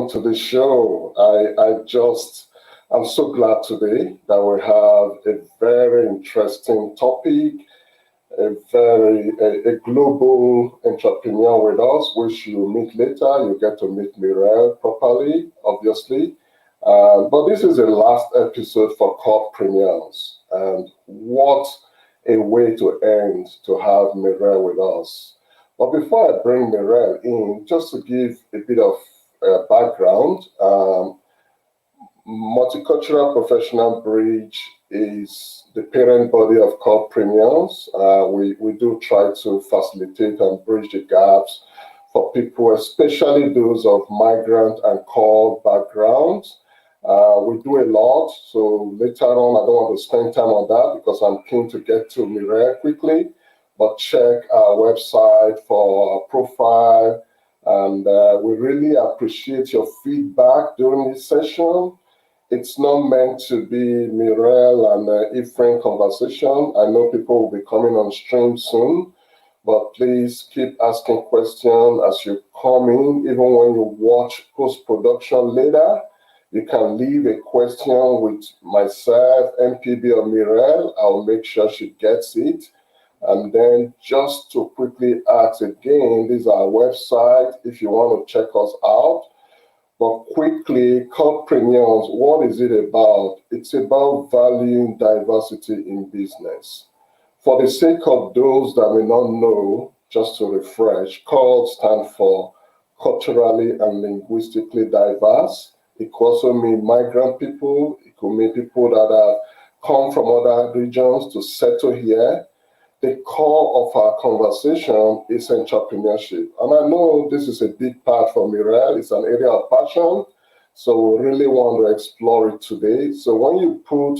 welcome to the show. I'm so glad today that we have a very interesting topic, a global entrepreneur with us, which you'll meet later. You get to meet Mireille properly, obviously. But this is the last episode for CaLDpreneurs. And what a way to end to have Mireille with us. But before I bring Mireille in, just to give a bit of background, Multicultural Professional Bridge is the parent body of CaLDpreneurs. We do try to facilitate and bridge the gaps for people, especially those of migrant and CALD backgrounds. We do a lot, so later on, I don't want to spend time on that because I'm keen to get to Mireille quickly. But check our website for our profile, and we really appreciate your feedback during this session. It's not meant to be Mireille and Ephraim conversation. I know people will be coming on stream soon, but please keep asking questions as you come in. Even when you watch post-production later, you can leave a question with myself, MPB, or Mireille. I'll make sure she gets it. And then just to quickly ask again, this is our website if you want to check us out. But quickly, CaLDpreneurs, what is it about? It's about valuing diversity in business. For the sake of those that may not know, just to refresh, CALD stands for culturally and linguistically diverse. It could also mean migrant people. It could mean people that have come from other regions to settle here. The core of our conversation is entrepreneurship. And I know this is a big part for Mireille. It's an area of passion. So we really want to explore it today. So when you put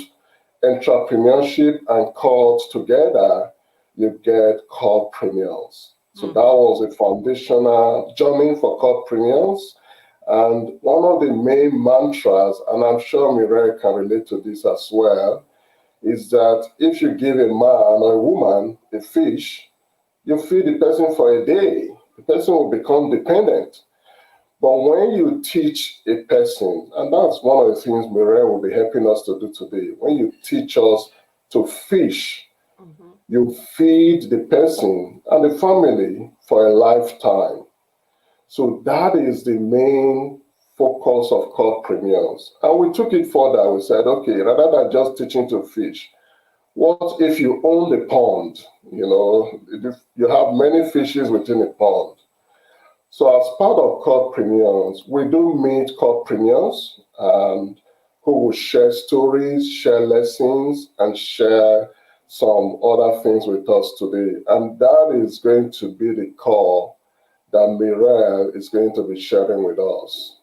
entrepreneurship and CALD together, you get CaLDpreneurs. So that was a foundational journey for CaLDpreneurs. And one of the main mantras, and I'm sure Mireille can relate to this as well, is that if you give a man or a woman a fish, you feed the person for a day, the person will become dependent. But when you teach a person, and that's one of the things Mireille will be helping us to do today, when you teach us to fish, you feed the person and the family for a lifetime. So that is the main focus of CaLDpreneurs. And we took it further. We said, okay, rather than just teaching to fish, what if you own the pond? You know, you have many fishes within a pond. So as part of CaLDpreneurs, we do meet CaLDpreneurs who will share stories, share lessons, and share some other things with us today. And that is going to be the core that Mireille is going to be sharing with us.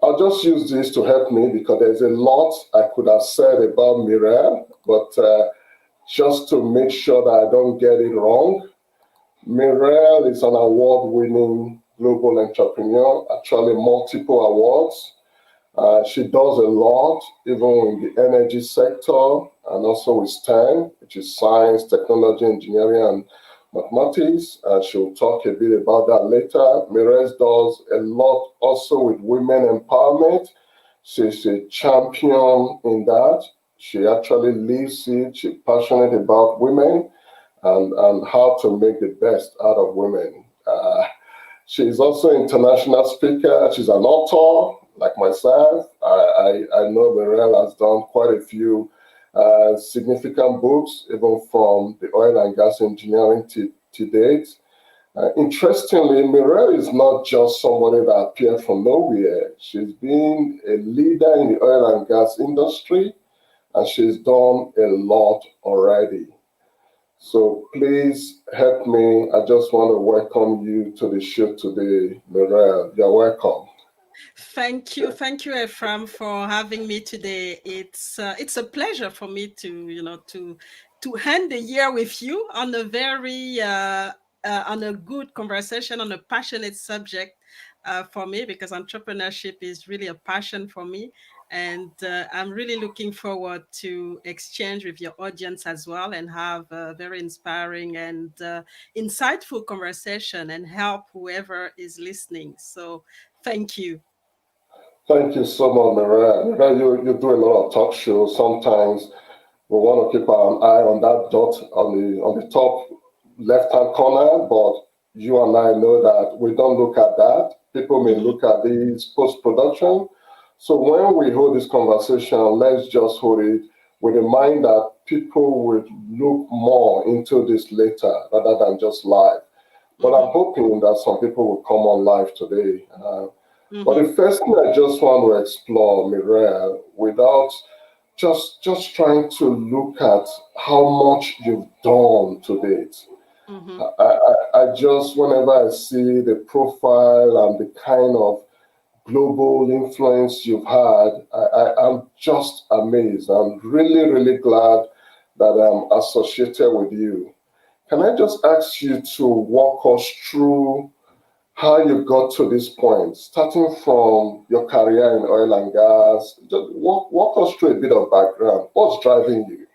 I'll just use this to help me because there's a lot I could have said about Mireille, but just to make sure that I don't get it wrong, Mireille is an award-winning global entrepreneur, actually multiple awards. She does a lot, even in the energy sector, and also with STEM, which is science, technology, engineering, and mathematics. She'll talk a bit about that later. Mireille does a lot also with women empowerment. She's a champion in that. She actually lives it. She's passionate about women and how to make the best out of women. She's also an international speaker. She's an author, like myself. I know Mireille has done quite a few significant books, even from the oil and gas engineering to date. Interestingly, Mireille is not just somebody that appeared from nowhere. She's been a leader in the oil and gas industry, and she's done a lot already. So please help me. I just want to welcome you to the show today, Mireille. You're welcome. Thank you, Ephraim, for having me today. It's a pleasure for me to end the year with you on a very on a good conversation on a passionate subject for me, because entrepreneurship is really a passion for me. And I'm really looking forward to exchange with your audience as well and have a very inspiring and insightful conversation and help whoever is listening. So thank you. Thank you so much, Mireille. Mireille, you do a lot of talk shows. Sometimes we want to keep an eye on that dot on the top left-hand corner, but you and I know that we don't look at that. People may Hmm. look at these post-production. So when we hold this conversation, let's just hold it with a mind that people would look more into this later rather than just live. But I'm Hmm. hoping that some people will come on live today. But Hmm. the first thing I just want to explore, Mireille, without just trying to look at how much you've done to date. Hmm. I just, whenever I see the profile and the kind of global influence you've had, I'm just amazed. I'm really, really glad that I'm associated with you. Can I just ask you to walk us through how you got to this point, starting from your career in oil and gas? Just walk us through a bit of background. What's driving you?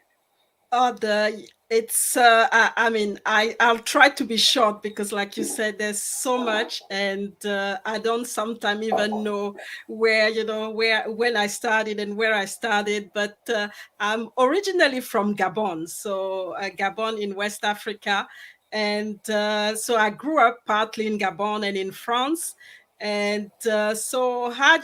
The it's I mean I'll try to be short because like you said there's so much, and I don't sometimes even know where where when I started and where I started, but I'm originally from Gabon, so Gabon in West Africa, and so I grew up partly in Gabon and in France, and so had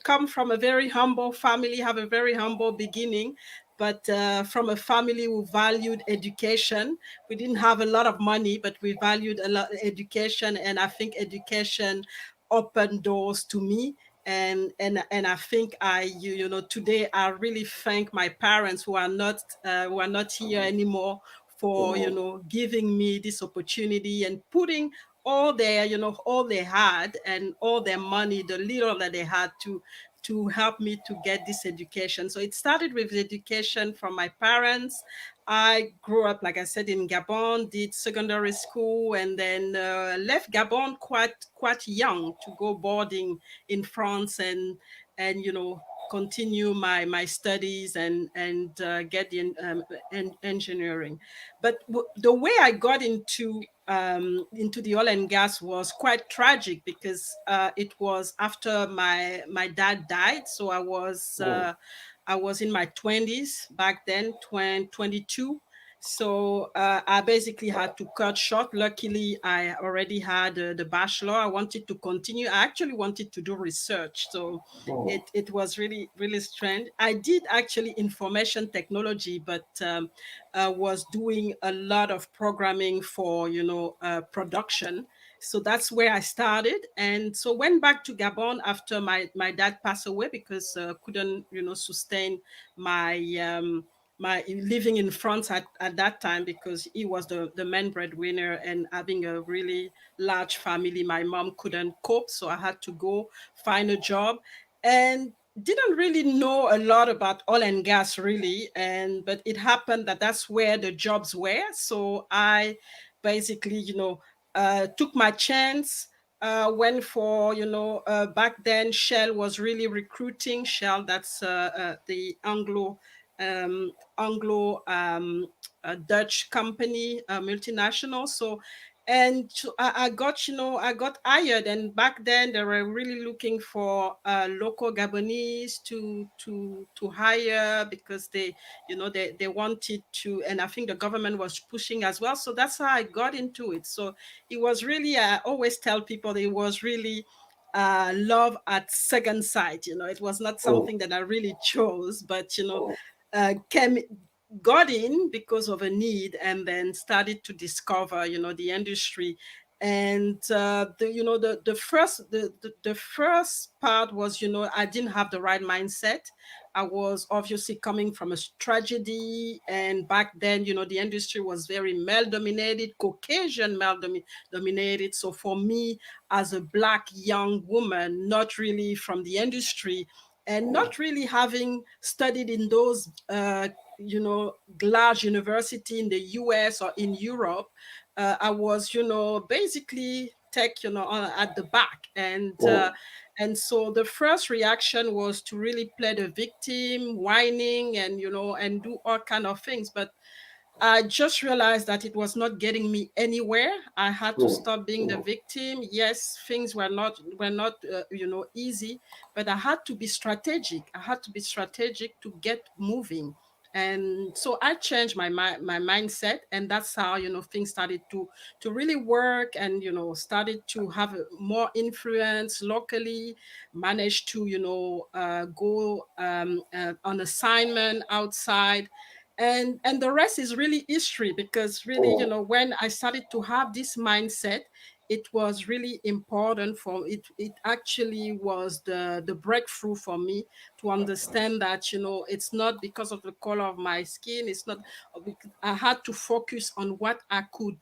come from a very humble family, have a very humble beginning, but from a family who valued education. We didn't have a lot of money, but we valued a lot of education, and I think education opened doors to me. And I think today I really thank my parents who are not here anymore for Mm, giving me this opportunity and putting all they had and all their money, the little that they had, to help me to get this education. So it started with education from my parents. I grew up, like I said, in Gabon, did secondary school, and then left Gabon quite young to go boarding in France, and continue my studies and get engineering. But the way I got into the oil and gas was quite tragic because it was after my dad died. So mm, I was in my 20s back then, 22. So I basically had to cut short. Luckily, I already had the bachelor. I wanted to continue. I actually wanted to do research. So mm, it was really, really strange. I did actually information technology, but was doing a lot of programming for production. So that's where I started, and so went back to Gabon after my dad passed away because couldn't sustain my my living in France at that time, because he was the main breadwinner, and having a really large family, my mom couldn't cope, so I had to go find a job, and didn't really know a lot about oil and gas really, and but it happened that that's where the jobs were. So I basically took my chance, went for back then Shell was really recruiting. Shell, that's the Anglo Dutch company, multinational. So and so I got hired, and back then they were really looking for local Gabonese to hire, because they wanted to, and I think the government was pushing as well. So that's how I got into it. So it was really, I always tell people, it was really love at second sight. It was not mm, something that I really chose, but mm, came got in because of a need, and then started to discover the industry. And the first part was, I didn't have the right mindset. I was obviously coming from a tragedy, and back then the industry was very male dominated, Caucasian dominated. So for me, as a black young woman, not really from the industry, and mm, not really having studied in those large university in the US or in Europe, I was basically tech at the back, mm, and so the first reaction was to really play the victim, whining, and and do all kind of things. But I just realized that it was not getting me anywhere. I had to mm, stop being the mm, victim. Yes, things were not easy, but I had to be strategic. I had to be strategic to get moving. And so I changed my mindset, and that's how things started to really work, and started to have more influence locally. Managed to go on assignment outside, and the rest is really history, because really mm, when I started to have this mindset, it was really important for it. It actually was the breakthrough for me to understand that it's not because of the color of my skin. It's not I had to focus on what I could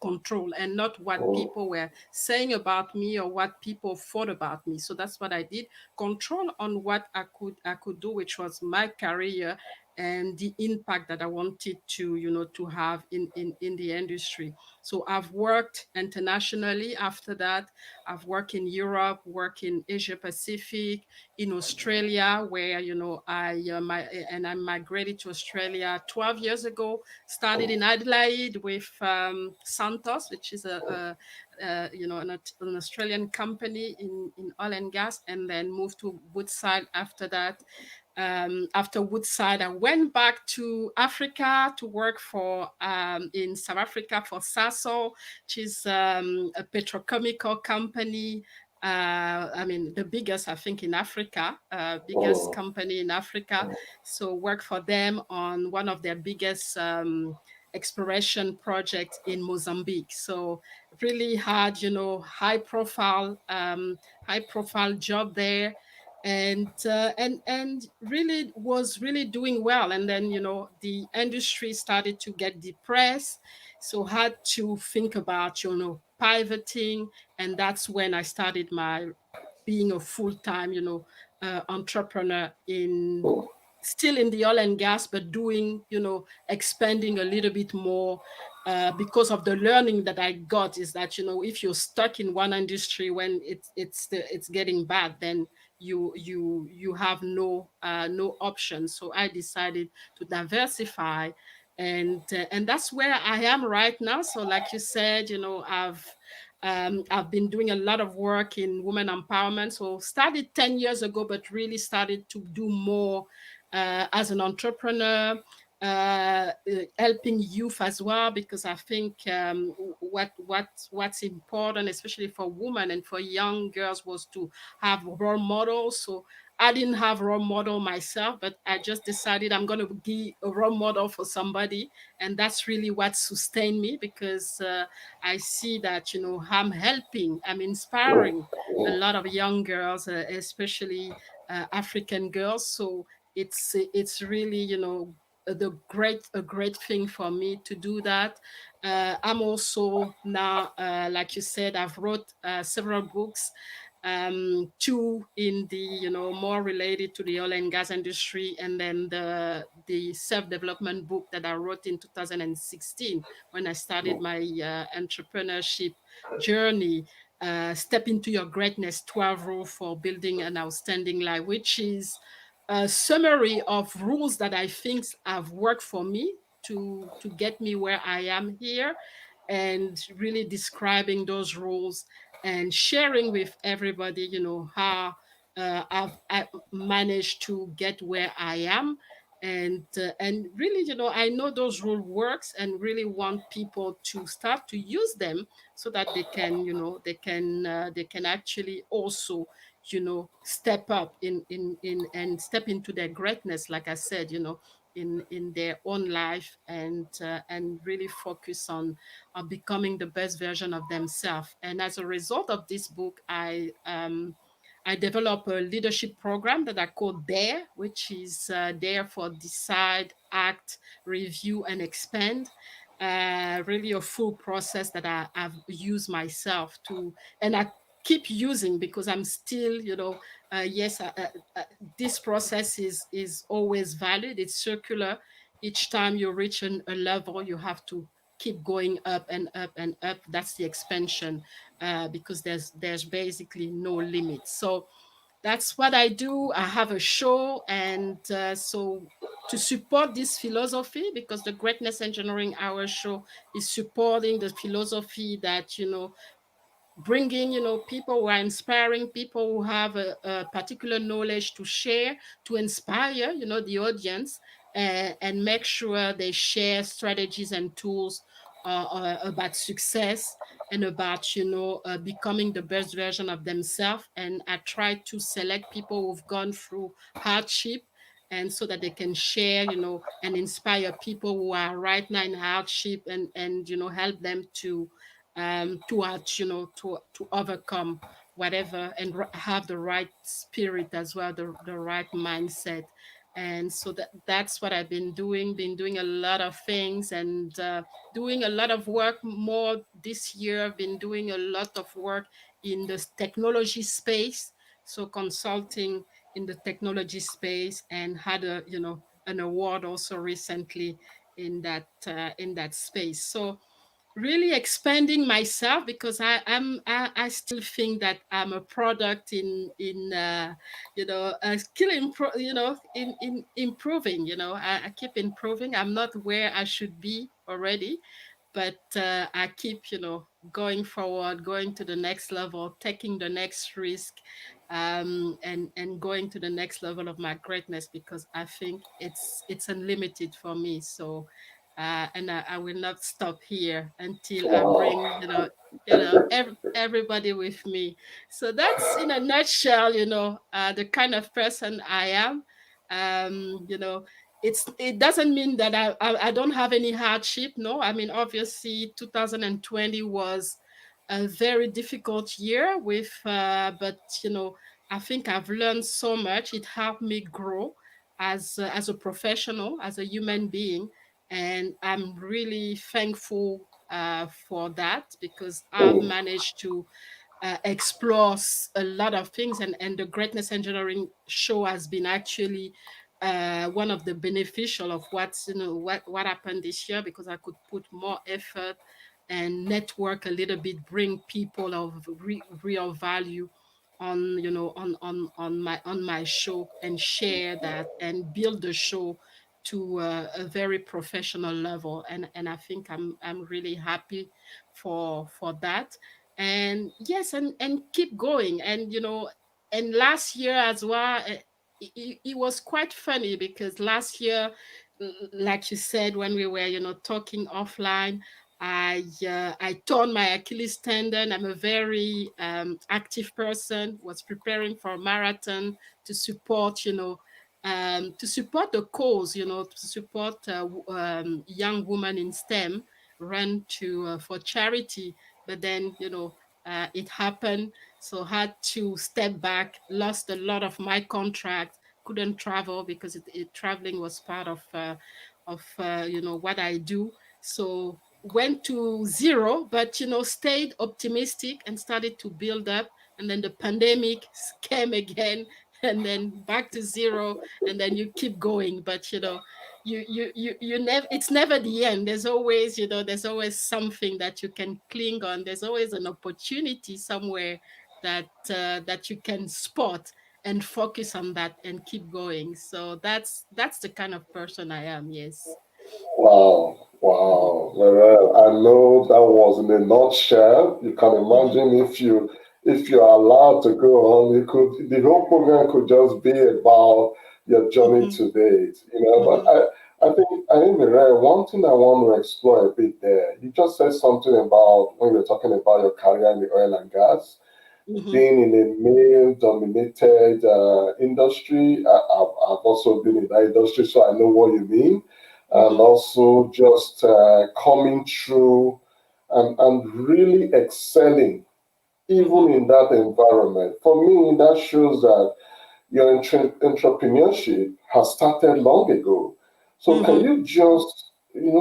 control, and not what mm, people were saying about me or what people thought about me. So that's what I did. Control on what I could do, which was my career and the impact that I wanted to have in the industry. So I've worked internationally after that. I've worked in Europe, worked in Asia Pacific, in Australia, where I migrated to Australia 12 years ago. Started in Adelaide with Santos, which is an Australian company in oil and gas, and then moved to Woodside after that. After Woodside, I went back to Africa to work for in South Africa for Sasol, which is a petrochemical company. I mean, the biggest, I think, in Africa, biggest mm, company in Africa. So work for them on one of their biggest exploration projects in Mozambique. So really had, high profile job there, and really was really doing well. And then the industry started to get depressed, so had to think about pivoting. And that's when I started my being a full-time entrepreneur, in mm, still in the oil and gas, but doing expanding a little bit more, because of the learning that I got, is that if you're stuck in one industry when it's getting bad, then you have no option. So I decided to diversify, and that's where I am right now. So like you said, I've been doing a lot of work in women empowerment. So started 10 years ago, but really started to do more as an entrepreneur, helping youth as well, because I think what's important, especially for women and for young girls, was to have role models. So I didn't have a role model myself, but I just decided I'm going to be a role model for somebody, and that's really what sustained me, because I see that I'm helping, I'm mm, inspiring a lot of young girls, especially African girls. So it's really a great thing for me to do that. I'm also now, like you said, I've wrote several books, two in the more related to the oil and gas industry, and then the self-development book that I wrote in 2016 when I started my entrepreneurship journey. Step into your greatness, 12 rules for building an outstanding life, which is a summary of rules that I think have worked for me to get me where I am here, and really describing those rules and sharing with everybody, how I managed to get where I am. And really, I know those rules works, and really want people to start to use them, so that they can actually also step up in and step into their greatness, like I said, in their own life, and really focus on becoming the best version of themselves. And as a result of this book, I developed a leadership program that I call DARE, which is Dare for Decide, Act, Review, and Expand. Really a full process that I've used myself to, and I keep using, because I'm still, yes, this process is always valid. It's circular. Each time you reach a level, you have to keep going up and up and up. That's the expansion, because there's basically no limit. So that's what I do. I have a show, and so to support this philosophy, because the Greatness Engineering Hour show is supporting the philosophy that, bringing, people who are inspiring, people who have a particular knowledge to share, to inspire, the audience, and make sure they share strategies and tools about success, and about, becoming the best version of themselves. And I try to select people who've gone through hardship, and so that they can share, and inspire people who are right now in hardship, and help them to overcome whatever, and have the right spirit as well, the right mindset. And so that's what I've been doing a lot of things, and doing a lot of work more this year. I've been doing a lot of work in the technology space, so consulting in the technology space, and had an award also recently in that space. So really expanding myself, because I still think that I'm a product in skill in improving. I keep improving. I'm not where I should be already, but I keep going forward, going to the next level, taking the next risk, and going to the next level of my greatness, because I think it's unlimited for me. So and I will not stop here until I Wow. bring everybody with me. So that's in a nutshell, the kind of person I am. It doesn't mean that I don't have any hardship. No, I mean, obviously 2020 was a very difficult year but I think I've learned so much. It helped me grow as a professional, as a human being, and I'm really thankful for that, because I've Mm. managed to explore a lot of things, and the Greatness Engineering show has been actually one of the beneficial of what happened this year, because I could put more effort and network a little bit, bring people of real value on on my show, and share that, and build the show to a very professional level. And I think I'm really happy for that. And yes, and keep going. And and last year as well, it was quite funny, because last year, like you said, when we were talking offline, I torn my Achilles tendon. I'm a very active person, was preparing for a marathon to support to support the cause, to support young women in STEM, run to for charity. But then it happened, so had to step back, lost a lot of my contract, couldn't travel, because traveling was part of what I do. So went to zero, but stayed optimistic and started to build up. And then the pandemic came again, and then back to zero, and then you keep going. But you never, it's never the end. There's always something that you can cling on. There's always an opportunity somewhere that you can spot, and focus on that, and keep going. So that's the kind of person I am. Yes. Wow, Mhm, wow. Well, I know that was in a nutshell. You can mhm, imagine if you're allowed to go on, you could the whole program could just be about your journey mhm, to date, But mhm, I think Mireille, one thing I want to explore a bit there. You just said something about when you were talking about your career in the oil and gas, mhm, being in a male-dominated industry. I've also been in that industry, so I know what you mean. And mhm, also just coming through and really excelling even mhm, in that environment. For me, that shows that your entrepreneurship has started long ago. So can mhm, you just,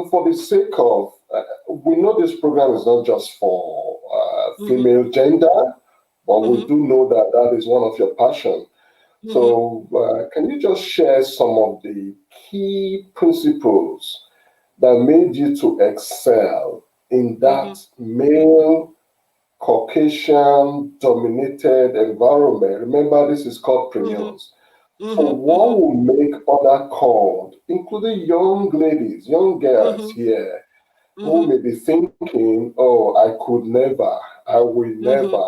for the sake of, we know this program is not just for mhm, female gender, but we mhm, do know that that is one of your passion. mhm, So can you just share some of the key principles that made you to excel in that mhm, male Caucasian dominated environment. Remember, this is called Mm-hmm. premiums. So Mm-hmm. what will make other called, including young ladies, young girls Mm-hmm. here, who Mm-hmm. may be thinking, oh, I could never, I will Mm-hmm. never,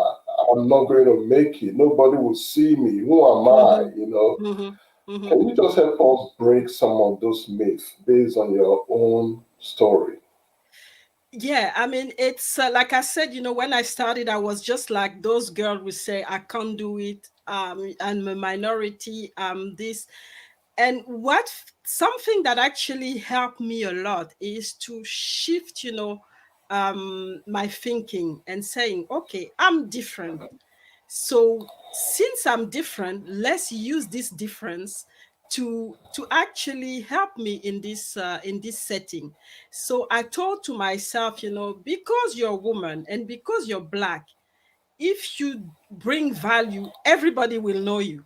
I'm not going to make it, nobody will see me, who am I, Mm-hmm. you know? Mm-hmm. Mm-hmm. Can you just help us break some of those myths based on your own story? Yeah, I mean, it's like I said, when I started, I was just like those girls would say, I can't do it. I'm a minority. This and something that actually helped me a lot is to shift, my thinking and saying, okay, I'm different. So since I'm different, let's use this difference to actually help me in this setting. So I told to myself, because you're a woman and because you're Black, if you bring value, everybody will know you.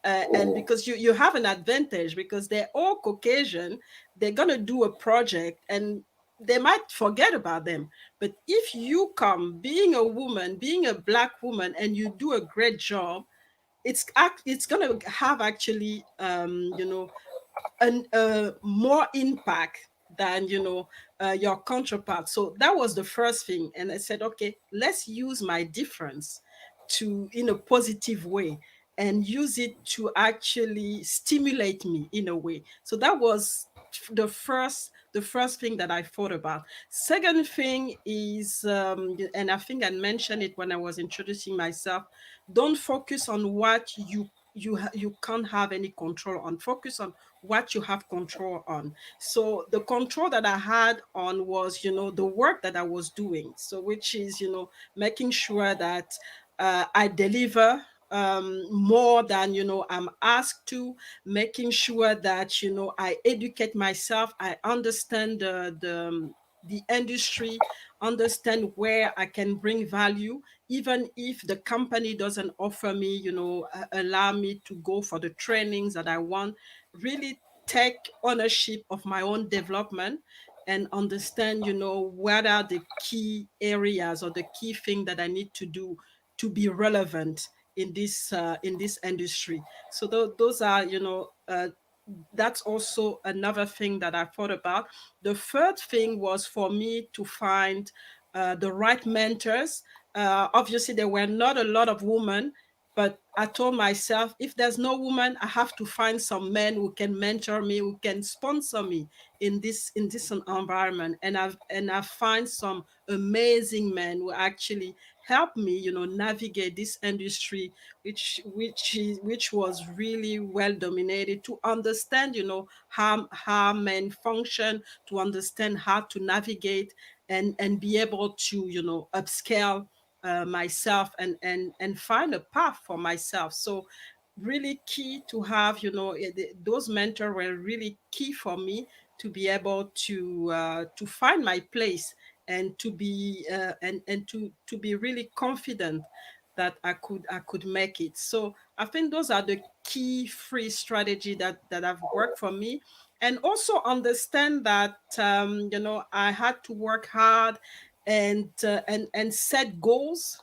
And Mhm. because you have an advantage because they're all Caucasian, they're gonna do a project and they might forget about them. But if you come being a woman, being a Black woman, and you do a great job, it's gonna have actually more impact than your counterpart. So that was the first thing, and I said, okay, let's use my difference to in a positive way and use it to actually stimulate me in a way. So that was the first thing that I thought about. Second thing is, and I think I mentioned it when I was introducing myself, don't focus on what you can't have any control on. Focus on what you have control on. So the control that I had on was, the work that I was doing. So which is, making sure that I deliver more than I'm asked to, making sure that I educate myself, I understand the industry, understand where I can bring value, even if the company doesn't offer me, allow me to go for the trainings that I want. Really take ownership of my own development and understand, what are the key areas or the key thing that I need to do to be relevant in this industry. So those are, that's also another thing that I thought about. The third thing was for me to find the right mentors. Obviously, there were not a lot of women, but I told myself, if there's no woman, I have to find some men who can mentor me, who can sponsor me in this environment. And I find some amazing men who actually help me, navigate this industry, which was really well dominated, to understand, how men function, to understand how to navigate and be able to, upscale myself and find a path for myself. So really key to have, those mentors were really key for me to be able to find my place and to be and to be really confident that I could make it. So I think those are the key free strategy that have worked for me. And also understand that I had to work hard and set goals,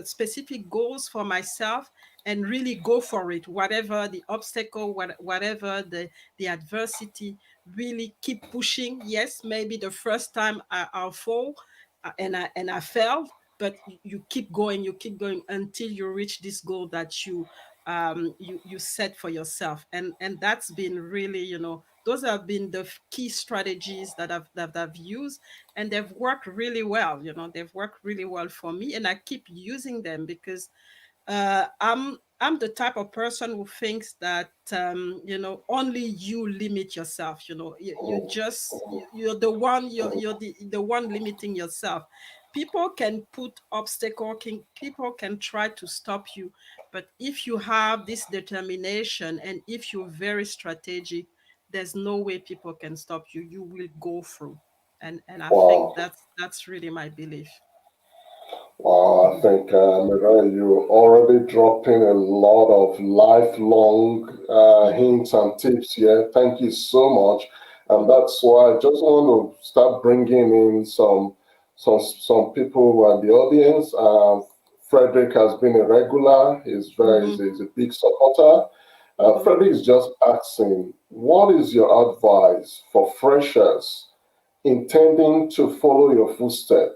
specific goals for myself, and really go for it, whatever the obstacle, whatever the adversity. Really keep pushing. Yes, maybe the first time I'll fall, and I failed, but you keep going until you reach this goal that you set for yourself. And that's been really, those have been the key strategies that I've used, and they've worked really well. They've worked really well for me, and I keep using them because I'm the type of person who thinks that only you limit yourself. You just you're the one, you're the one limiting yourself. People can put obstacle, people can try to stop you, but if you have this determination and if you're very strategic, there's no way people can stop you. You will go through. And I think Wow. that's really my belief. Wow, I think, Mireille, you already dropping a lot of lifelong Hmm. hints and tips here. Thank you so much. And that's why I just want to start bringing in some some people who are in the audience. Frederick has been a regular. He's a big supporter. Frederick is just asking, what is your advice for freshers intending to follow your footsteps?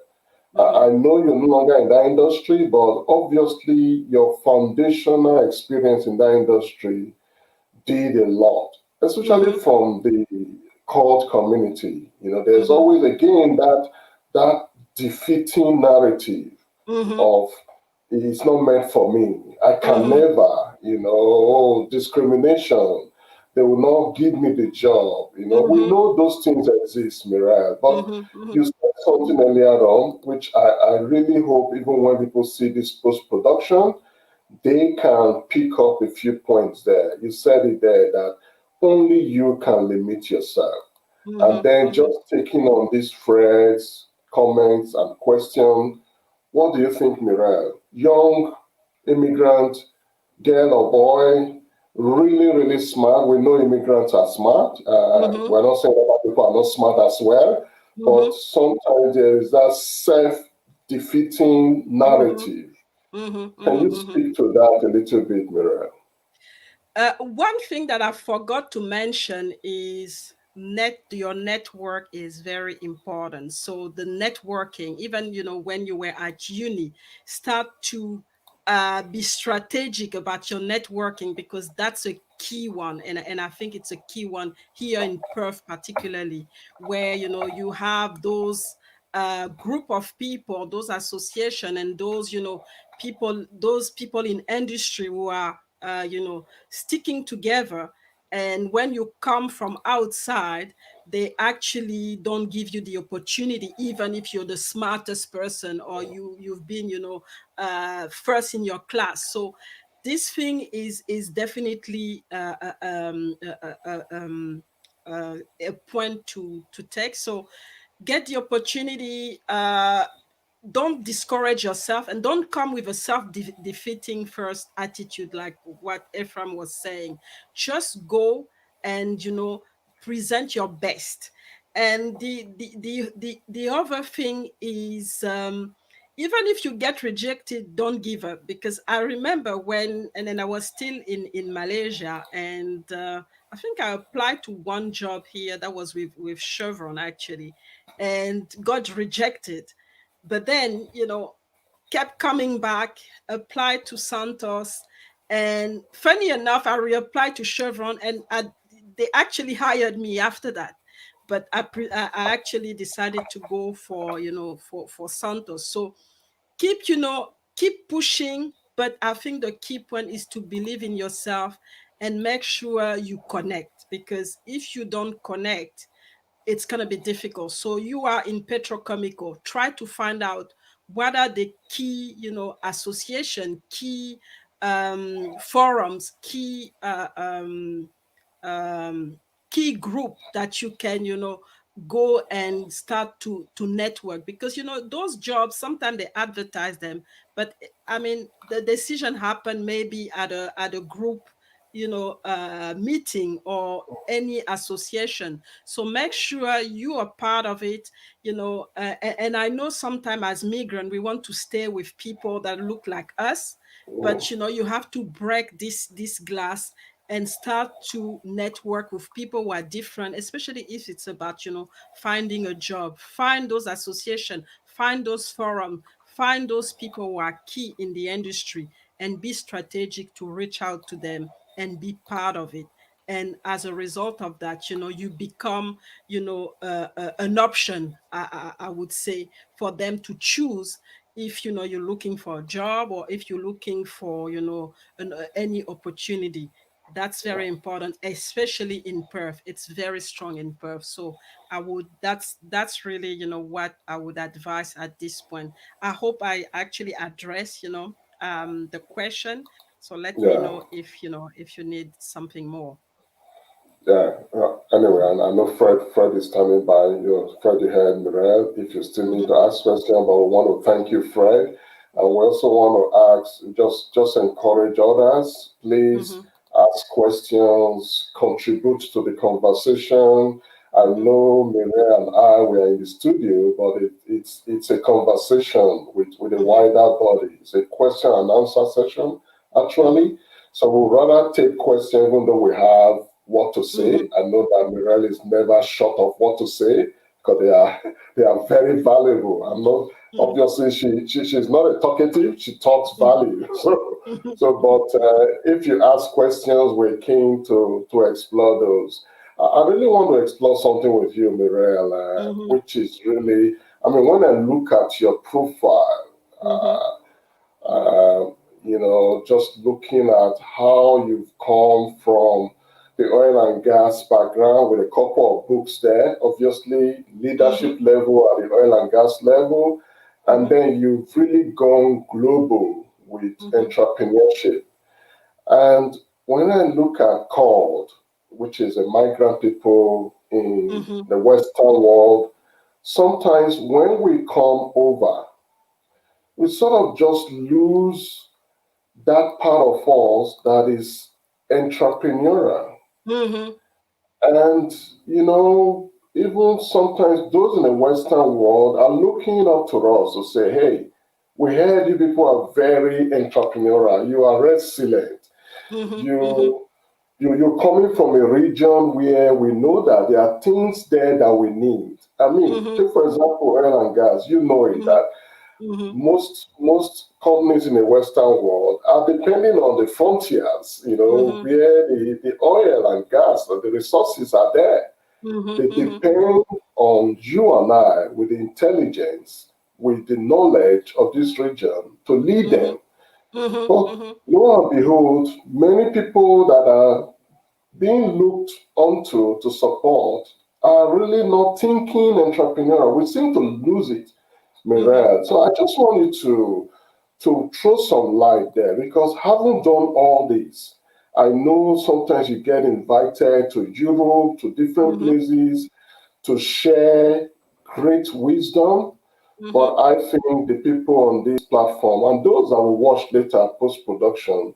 I know you're no longer in that industry, but obviously your foundational experience in that industry did a lot, especially from the cult community. There's always again that defeating narrative of it's not meant for me. I can never, discrimination. They will not give me the job. We know those things exist, Mireille. But you said something earlier on, which I really hope even when people see this post-production, they can pick up a few points there. You said it there that only you can limit yourself. And then just taking on these threads, comments, and questions, what do you think, Mireille? Young immigrant, girl or boy, really, really smart. We know immigrants are smart. We're not saying that people are not smart as well, but sometimes there is that self-defeating narrative. Can you speak to that a little bit, Mireille? One thing that I forgot to mention is your network is very important. So the networking, even when you were at uni, start to be strategic about your networking, because that's a key one, and I think it's a key one here in Perth particularly, where you have those group of people, those association, and those people in industry who are sticking together. And when you come from outside, they actually don't give you the opportunity, even if you're the smartest person or you've been first in your class. So this thing is definitely a point to take. So get the opportunity. Don't discourage yourself, and don't come with a self-defeating first attitude like what Ephraim was saying. Just go and present your best. And the other thing is, even if you get rejected, don't give up, because I remember and then I was still in Malaysia, and I think I applied to one job here that was with Chevron actually, and got rejected. But then kept coming back, applied to Santos, and funny enough, I reapplied to Chevron, and they actually hired me after that. But I actually decided to go for for Santos. So keep pushing. But I think the key point is to believe in yourself and make sure you connect, because if you don't connect, it's going to be difficult. So you are in petrochemical, try to find out what are the key association, key forums, key group that you can go and start to network, because those jobs sometimes they advertise them, but I mean the decision happened maybe at a group meeting or any association. So make sure you are part of it. And I know sometimes as migrant we want to stay with people that look like us, but you have to break this glass and start to network with people who are different, especially if it's about finding a job. Find those associations, find those forums, find those people who are key in the industry, and be strategic to reach out to them and be part of it. And as a result of that, you become an option, I would say, for them to choose if you're looking for a job, or if you're looking for any opportunity. That's very important, especially in Perth. It's very strong in Perth. So that's really what I would advise at this point. I hope I actually address the question. So let me Yeah. know if you need something more. Yeah. Anyway, and I know Fred is standing by. Fred, you heard Mireille. If you still need to ask questions, but we want to thank you, Fred. And we also want to ask, just encourage others. Please ask questions, contribute to the conversation. I Mhm. know Mireille and I we are in the studio, but it's a conversation with a Mhm. wider body. It's a question and answer session, Mhm. actually. So we'll rather take questions even though we have what to say. Mhm. I know that Mireille is never short of what to say because they are very valuable. I'm not Mhm. obviously she's not a talkative, she talks Mhm. value. So Mhm. so but if you ask questions, we're keen to explore those. I really want to explore something with you, Mireille, Mhm. which is really, I mean, when I look at your profile, Mhm. just looking at how you've come from the oil and gas background with a couple of books there, obviously leadership Mhm. level at the oil and gas level, and Mhm. then you've really gone global with Mhm. entrepreneurship. And when I look at CALD, which is a migrant people in Mhm. the Western world, sometimes when we come over, we sort of just lose that part of us that is entrepreneurial. Mhm. And, even sometimes those in the Western world are looking up to us to say, hey, we heard you people are very entrepreneurial, you are resilient. Mhm. Mhm. You you're coming from a region where we know that there are things there that we need. I mean, Mhm. take for example oil and gas. You know it Mhm. that Mhm. most companies in the Western world are depending on the frontiers, Mhm. where the oil and gas and the resources are there. Mhm. They Mhm. depend on you and I with the intelligence, with the knowledge of this region to lead Mhm. them. Mhm. But Mhm. lo and behold, many people that are being looked onto to support are really not thinking entrepreneurial. We seem to lose it, Mhm. Mireille. So I just wanted to throw some light there because having done all this, I know sometimes you get invited to Europe, to different Mhm. places to share great wisdom. But Mhm. I think the people on this platform and those that will watch later post production,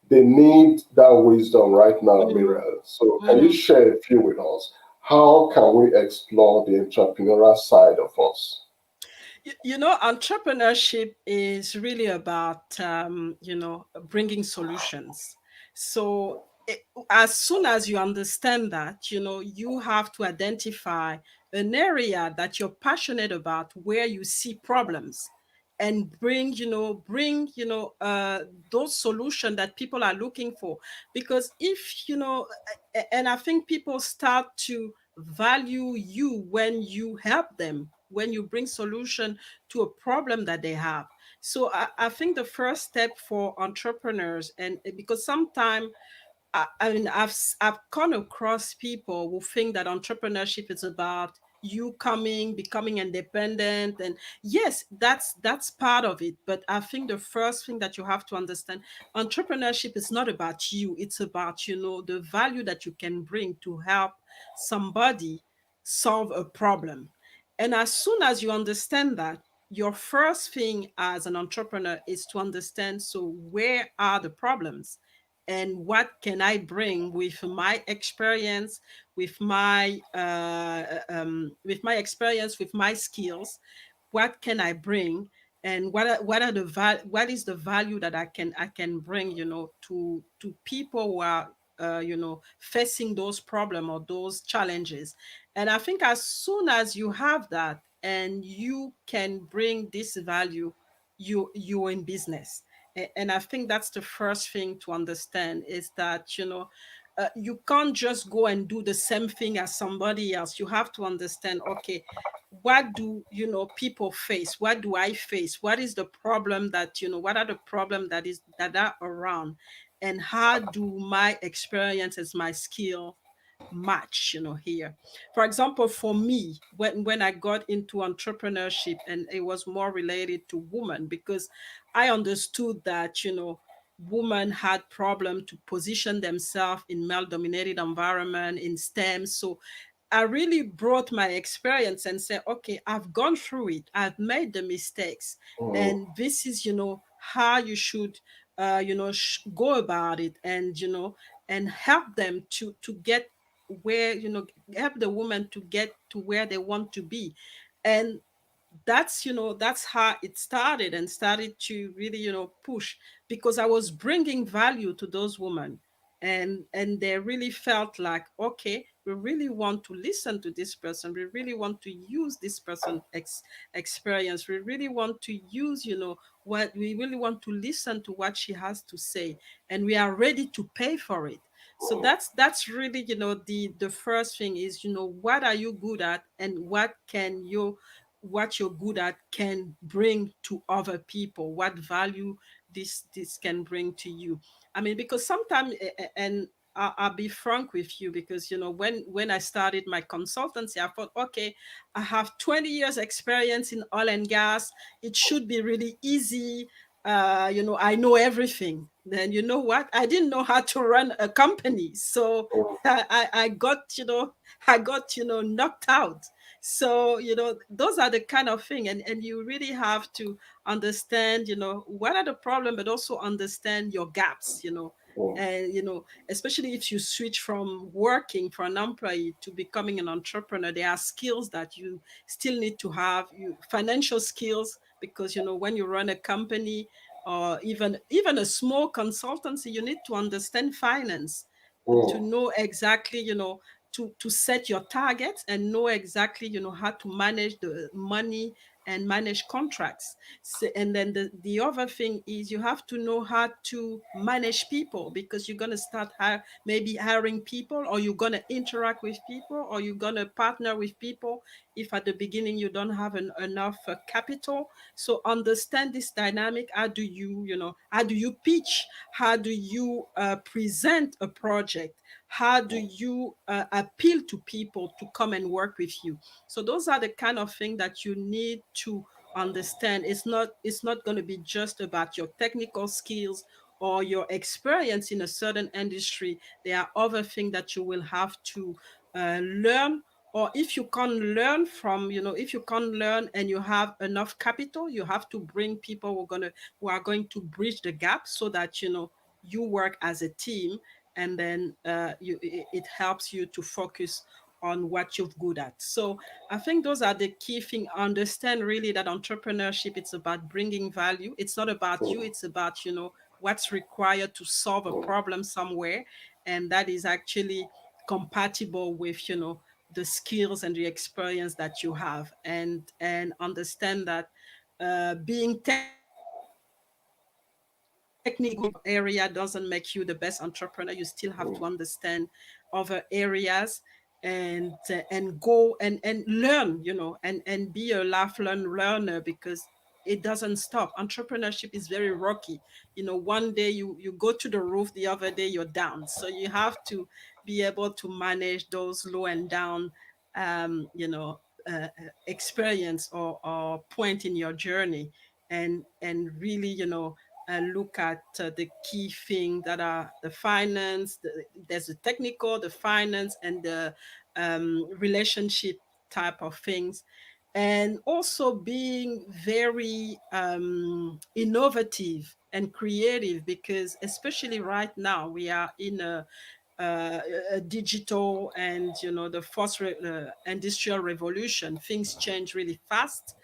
they need that wisdom right now, Mhm. Miriam. So can you Mhm. share a few with us? How can we explore the entrepreneurial side of us? Entrepreneurship is really about, bringing solutions. So, as soon as you understand that, you have to identify an area that you're passionate about where you see problems and bring those solutions that people are looking for. Because if, and I think people start to value you when you help them, when you bring solution to a problem that they have. So I think the first step for entrepreneurs, and because sometimes I've come across people who think that entrepreneurship is about you becoming independent, and yes, that's part of it. But I think the first thing that you have to understand, entrepreneurship is not about you. It's about the value that you can bring to help somebody solve a problem. And as soon as you understand that, your first thing as an entrepreneur is to understand, so where are the problems and what can I bring with my experience, with my experience, with my skills. What can I bring, and what is the value that I can bring, to people who are facing those problems or those challenges. And I think as soon as you have that and you can bring this value, you're in business. And I think that's the first thing to understand, is that you can't just go and do the same thing as somebody else. You have to understand, okay, what do people face, what do I face, what is the problem that what are the problem that are around, and how do my experiences, my skill match here. For example, for me, when I got into entrepreneurship, and it was more related to women, because I understood that women had problem to position themselves in male dominated environment in STEM. So I really brought my experience and said, okay, I've gone through it, I've made the mistakes, Mm, and this is how you should go about it, and and help them to get where, help the woman to get to where they want to be. And that's how it started, and started to really, push, because I was bringing value to those women, and they really felt like, okay, we really want to listen to this person, we really want to use this person experience, we really want to use, what we really want to listen to what she has to say, and we are ready to pay for it. So that's really, the first thing is, what are you good at, and what you're good at can bring to other people, what value this can bring to you. I mean, because sometimes, and I'll be frank with you, because when I started my consultancy, I thought, okay, I have 20 years experience in oil and gas, it should be really easy. I know everything. Then, you know what, I didn't know how to run a company. So I got, knocked out. So, those are the kind of thing, and you really have to understand, what are the problem, but also understand your gaps, and, especially if you switch from working for an employee to becoming an entrepreneur, there are skills that you still need to have, you financial skills, because, when you run a company, or even a small consultancy, you need to understand finance, to know exactly, to set your targets, and know exactly, how to manage the money and manage contracts. So, and then the other thing is, you have to know how to manage people, because you're going to start maybe hiring people, or you're going to interact with people, or you're going to partner with people, if at the beginning you don't have enough capital. So understand this dynamic. How do you pitch, how do you present a project, how do you appeal to people to come and work with you. So those are the kind of things that you need to understand. It's not going to be just about your technical skills or your experience in a certain industry. There are other things that you will have to learn. Or if you can't learn from, if you can't learn and you have enough capital, you have to bring people who are going to bridge the gap, so that, you work as a team, and then it helps you to focus on what you're good at. So I think those are the key thing. Understand really that entrepreneurship, it's about bringing value. It's not about you, it's about, what's required to solve a problem somewhere, and that is actually compatible with, the skills and the experience that you have, and understand that being technical in one area doesn't make you the best entrepreneur. You still have to understand other areas, and go and learn, and be a lifelong learner, because it doesn't stop. Entrepreneurship is very rocky. One day you go to the roof, the other day you're down. So you have to be able to manage those low and down, um, you know, experience, or point in your journey, and really, look at the key thing that are the finance. There's the technical, the finance, and the relationship type of things, and also being very innovative and creative, because especially right now we are in uh, a digital, and the industrial revolution. Things change really fast.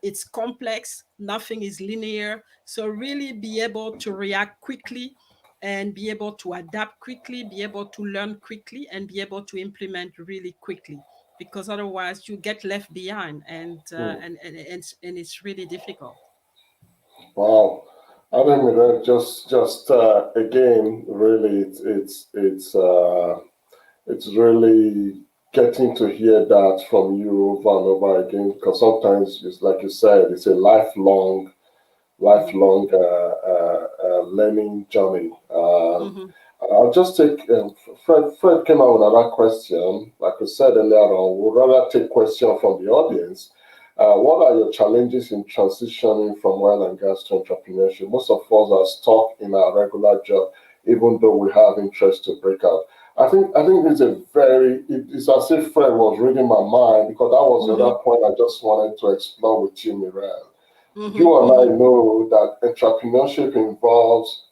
It's complex, nothing is linear. So really be able to react quickly, and be able to adapt quickly, be able to learn quickly, and be able to implement really quickly, because otherwise you get left behind, and it's really difficult. Wow. I think that just again, really, it's really getting to hear that from you over and over again, because sometimes it's like you said, it's a Hmm. lifelong learning journey. Hmm. I'll just take Fred came out with another question. Like I said earlier on, we'd rather take question from the audience. What are your challenges in transitioning from oil and gas to entrepreneurship? Most of us are stuck in our regular job, even though we have interest to break out. I think it's it's as if Fred was reading my mind, because that was the Hmm. other point I just wanted to explore with you, Mireille. Hmm. You and Hmm. I know that entrepreneurship involves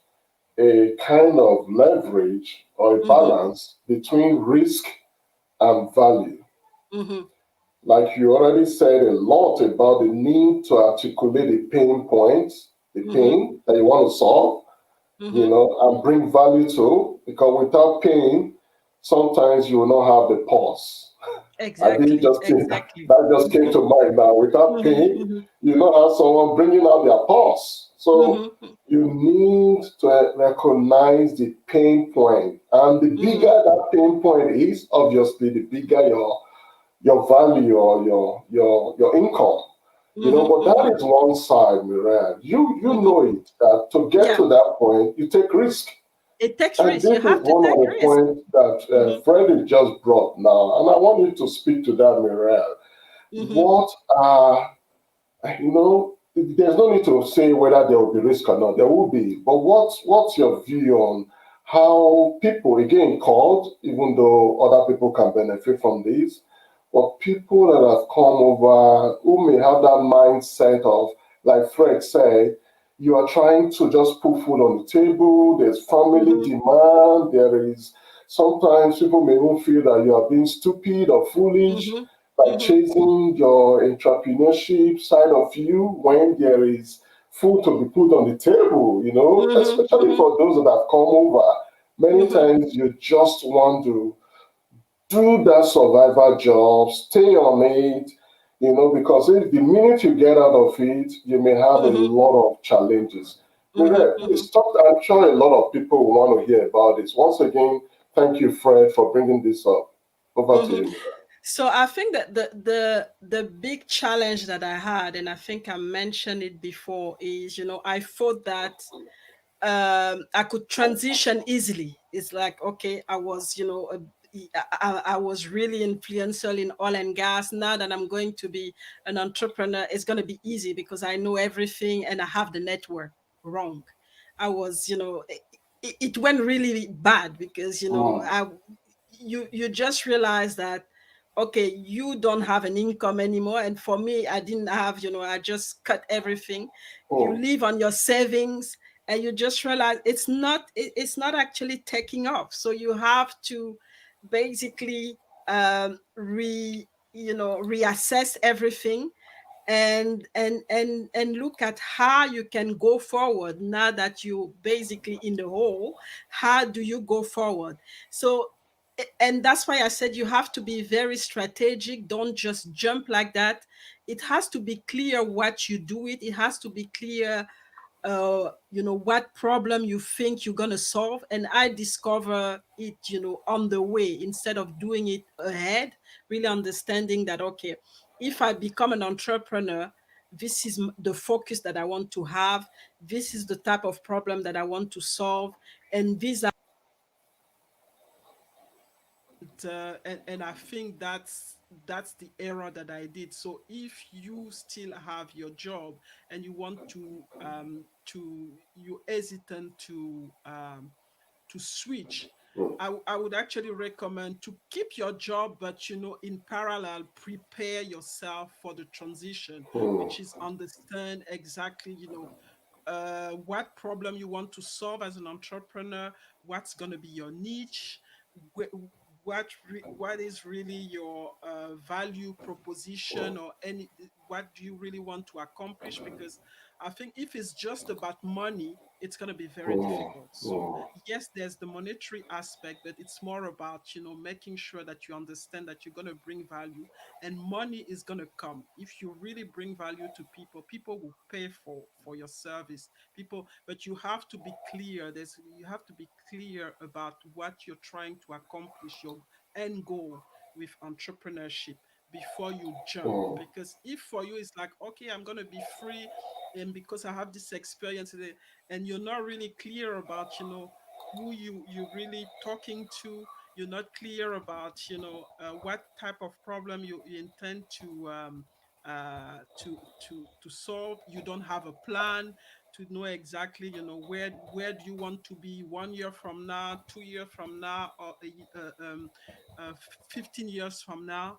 a kind of leverage or a Hmm. balance between risk and value. Mm-hmm. Like you already said a lot about the need to articulate the pain points, the Mm-hmm. pain that you want to solve, Mm-hmm. and bring value to, because without pain, sometimes you will not have the pause. I did Exactly. just came, Exactly. that just came Mm-hmm. to mind now. Without Mm-hmm. pain, Mm-hmm. you not have someone bringing out their pause. So Mm-hmm. you need to recognize the pain point. And the Mm-hmm. bigger that pain point is, obviously, the bigger your value or your income. But Mm-hmm. that is one side, Mireille. You Mm-hmm. know it that to get Yeah. to that point, you take risk. It takes And risk. You this is have to one of take the risk. points that Mm-hmm. Freddie just brought now. And I want you to speak to that, Mireille. Mm-hmm. What are, there's no need to say whether there will be risk or not. There will be. But what's your view on how people, again, called, even though other people can benefit from this, but people that have come over who may have that mindset of, like Fred said, you are trying to just put food on the table, there's family Mm-hmm. demand, there is sometimes people may even feel that you are being stupid or foolish Mm-hmm. by Mm-hmm. chasing your entrepreneurship side of you when there is food to be put on the table, Mm-hmm. especially Mm-hmm. for those that have come over. Many Mm-hmm. times you just want to do that survival job, stay on it, because if the minute you get out of it, you may have a Mm-hmm. lot of challenges. Mm-hmm. Mire, Mm-hmm. please talk. I'm sure a lot of people will want to hear about this. Once again, thank you, Fred, for bringing this up. Over to Mm-hmm. you, Mire. So I think that the big challenge that I had, and I think I mentioned it before, is I thought that I could transition easily. It's like, okay, I was I was really influential in oil and gas. Now that I'm going to be an entrepreneur, it's going to be easy because I know everything and I have the network. Wrong. I was, it went really bad because Mm, you just realize that, okay, you don't have an income anymore, and for me, I didn't have, I just cut everything. You mm, live on your savings, and you just realize it's not actually taking off, so you have to basically reassess everything, and look at how you can go forward now that you basically in the hole. How do you go forward? So, and that's why I said you have to be very strategic. Don't just jump like that. It has to be clear what you do. It has to be clear, what problem you think you're going to solve. And I discover it, on the way, instead of doing it ahead. Really understanding that, okay, if I become an entrepreneur, this is the focus that I want to have. This is the type of problem that I want to solve, and these are and I think that's the error that I did. So if you still have your job and you want to you hesitant to switch, mm, I would actually recommend to keep your job, but in parallel, prepare yourself for the transition, mm, which is understand exactly, what problem you want to solve as an entrepreneur, what's going to be your niche, what is really your value proposition, or any what do you really want to accomplish? Because I think if it's just about money, it's going to be very mm, difficult. So mm, yes, there's the monetary aspect, but it's more about making sure that you understand that you're going to bring value, and money is going to come if you really bring value to people. People will pay for your service. People, but you have to be clear. You have to be clear about what you're trying to accomplish, your end goal with entrepreneurship, before you jump. mm, Because if for you it's like, okay, I'm going to be free, and because I have this experience today, and you're not really clear about who you're really talking to, you're not clear about what type of problem you intend to solve. You don't have a plan to know exactly where do you want to be 1 year from now, 2 years from now, or 15 years from now.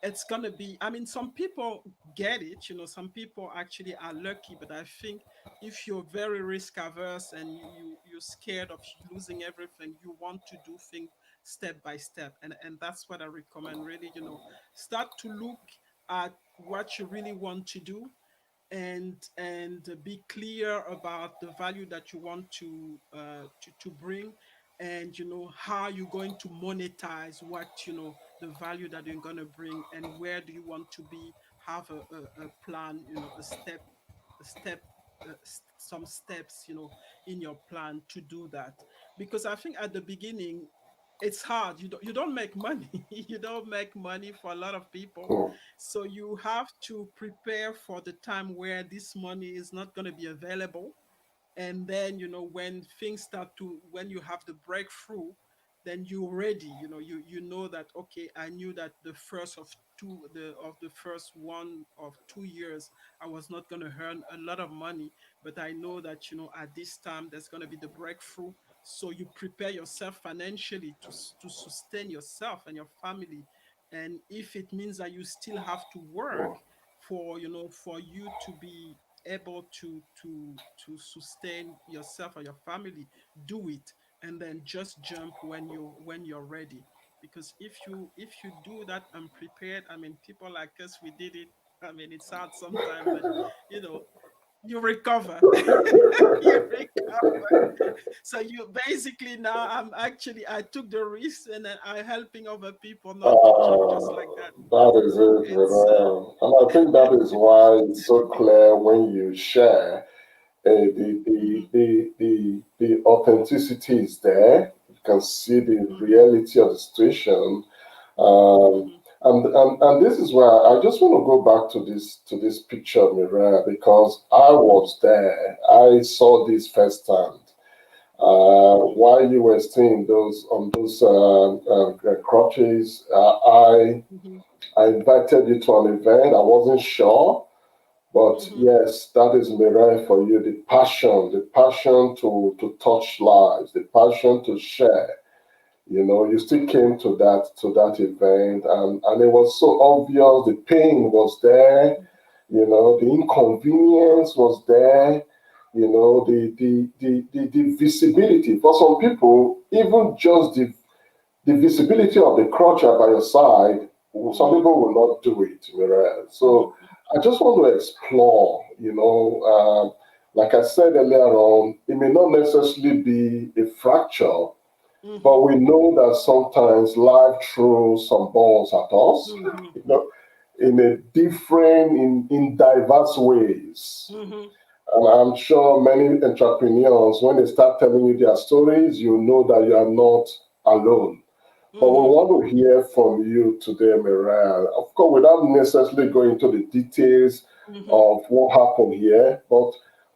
It's gonna be, I mean, some people get it, some people actually are lucky, but I think if you're very risk averse and you're scared of losing everything, you want to do things step by step. And that's what I recommend, really. Start to look at what you really want to do, and be clear about the value that you want to bring, and how you're going to monetize what the value that you're going to bring, and where do you want to be. Have a plan, a step some steps in your plan to do that. Because I think at the beginning it's hard. You don't make money. You don't make money for a lot of people. mm, So you have to prepare for the time where this money is not going to be available. And then when things start to when you have the breakthrough, then you're ready. You know that, okay, I knew that the first 1 or 2 years I was not going to earn a lot of money, but I know that at this time there's going to be the breakthrough. So you prepare yourself financially to sustain yourself and your family. And if it means that you still have to work mm. for you to be able to sustain yourself or your family, do it. And then just jump when you're ready. Because if you do that unprepared, I mean, people like us, we did it. I mean, it's hard sometimes, but you know you recover. You recover. So you basically, now I took the risk, and then I'm helping other people not to jump just like that. That is it, It's and I think that is why it's so clear when you share. mhm, The authenticity is there. You can see the mhm, reality of the situation. Um, mhm, and this is where I just want to go back to this picture, Mireille, because I was there. I saw this firsthand. mhm, While you were staying those on those crutches, mhm, I invited you to an event. I wasn't sure, but mhm, yes, that is Mireille for you. The passion to touch lives, the passion to share. You still came to that event, and it was so obvious. The pain was there. The inconvenience was there. The visibility for some people, even just the visibility of the crutch by your side, some mhm, people will not do it, Mireille. mhm, So I just want to explore, like I said earlier on, it may not necessarily be a fracture, but mhm, we know that sometimes life throws some balls at us, mhm, in a different, in diverse ways. mhm, And I'm sure many entrepreneurs, when they start telling you their stories, you know that you are not alone. But we mhm, want to hear from you today, Mireille. Of course, without necessarily going into the details mhm, of what happened here, but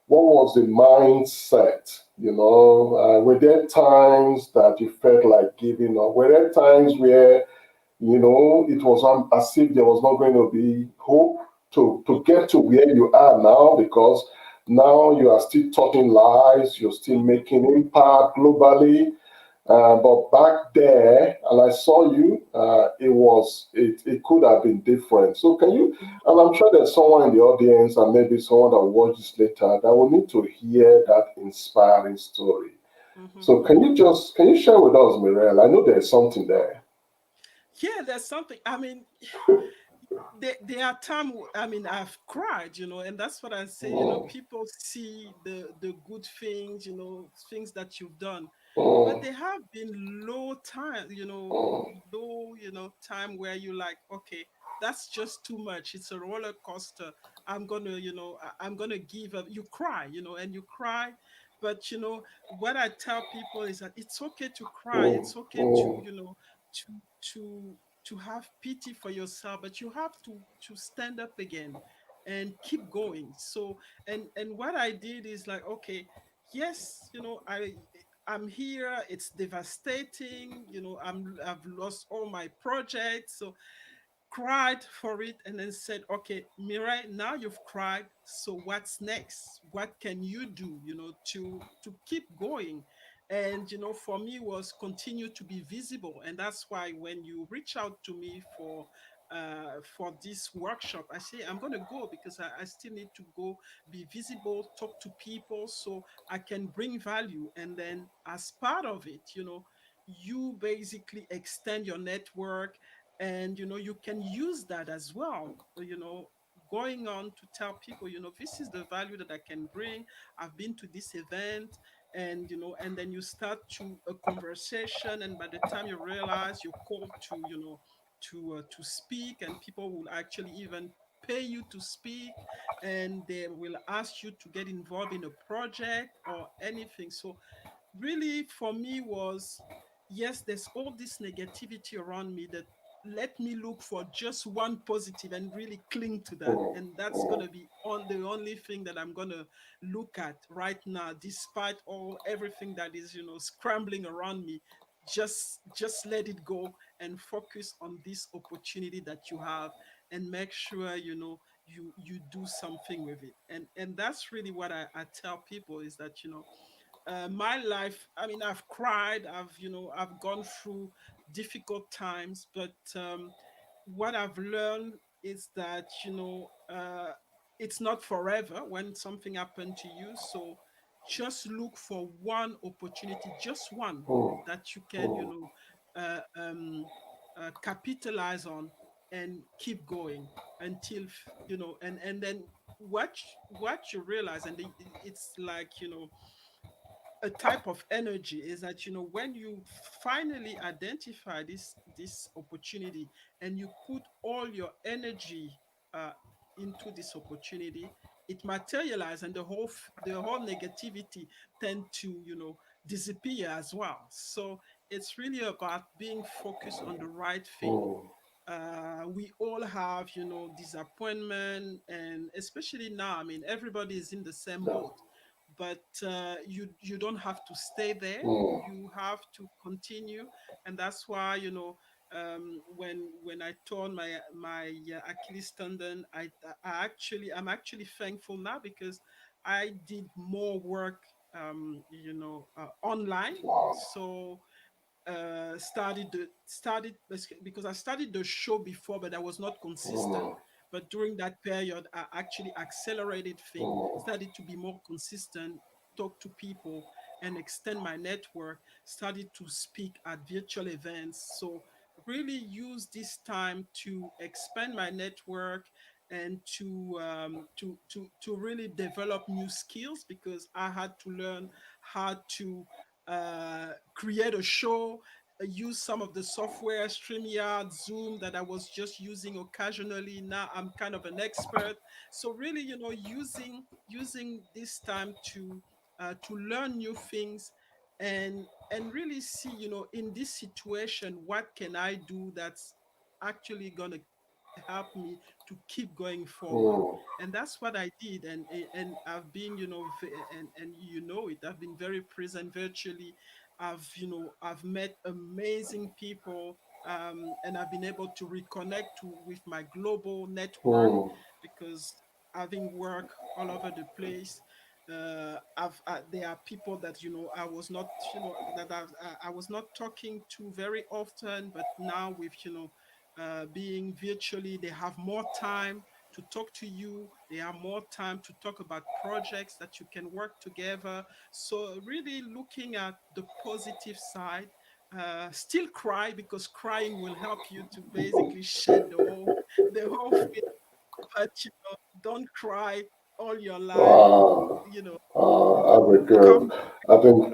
what was the mindset? Were there times that you felt like giving up? Were there times where it was as if there was not going to be hope to get to where you are now, because now you are still touching lives, you're still mhm, making impact globally. But back there, and I saw you, it could have been different. So can you, mhm, and I'm sure there's someone in the audience and maybe someone that will watch this later that will need to hear that inspiring story. mhm, So mhm. can you share with us, Mireille? I know there's something there. Yeah, there's something. I mean, there are times, I mean, I've cried, and that's what I say. Mm, People see the good things, things that you've done, but mm, there have been low time, mm, low, time where you like, okay, that's just too much. It's a roller coaster. I'm gonna give up. You cry, and you cry, but what I tell people is that it's okay to cry. mm, It's okay to, mm, to to to have pity for yourself, but you have to stand up again and keep going. So, and what I did is like, okay, yes, I'm here, it's devastating, I've lost all my projects. So cried for it, and then said, okay, Mirai, now you've cried, so what's next? What can you do, to keep going? And for me, was continue to be visible. And that's why when you reach out to me for this workshop, I say I'm going to go, because I still need to go, be visible, talk to people, so I can bring value. And then as part of it, you basically extend your network, and you can use that as well, going on to tell people, this is the value that I can bring. I've been to this event, and then you start to a conversation, and by the time you realize you're called to to speak, and people will actually even pay you to speak, and they will ask you to get involved in a project or anything. So really for me was, yes, there's all this negativity around me, that let me look for just one positive and really cling to that, mm, and that's going mm, to be on the only thing that I'm going to look at right now, despite all everything that is scrambling around me. Just let it go and focus on this opportunity that you have, and make sure you do something with it. And that's really what I tell people, is that my life, I mean, I've cried, I've gone through difficult times, but what I've learned is that it's not forever when something happened to you. So just look for one opportunity, just one, mm, that you can mm, capitalize on, and keep going until and then what you realize, and it's like a type of energy, is that when you finally identify this opportunity, and you put all your energy uh, into this opportunity, it materializes, and the whole negativity tend to disappear as well. So it's really about being focused on the right thing. mm, We all have disappointment, and especially now, I mean, everybody is in the same yeah, boat, but you don't have to stay there. mm, You have to continue. And that's why when I torn my Achilles tendon, I'm actually thankful now, because I did more work online. wow, So because I started the show before, but I was not consistent. mm, But during that period, I actually accelerated things, mm, started to be more consistent, talk to people, and extend my network. Started to speak at virtual events. So really use this time to expand my network, and to really develop new skills, because I had to learn how to create a show, use some of the software, StreamYard, Zoom, that I was just using occasionally. Now I'm kind of an expert. So really, using this time to learn new things, and really see, in this situation, what can I do that's actually gonna help me to keep going forward. mm, And that's what I did. And I've been and it, I've been very present virtually. I've met amazing people, and I've been able to reconnect with my global network, mm, because having work all over the place, there are people that I was not that I was not talking to very often, but now with being virtually, they have more time to talk to you. They have more time to talk about projects that you can work together. So really looking at the positive side. Still cry, because crying will help you to basically shed the whole thing. But don't cry all your life. wow. You know, Very good. come I think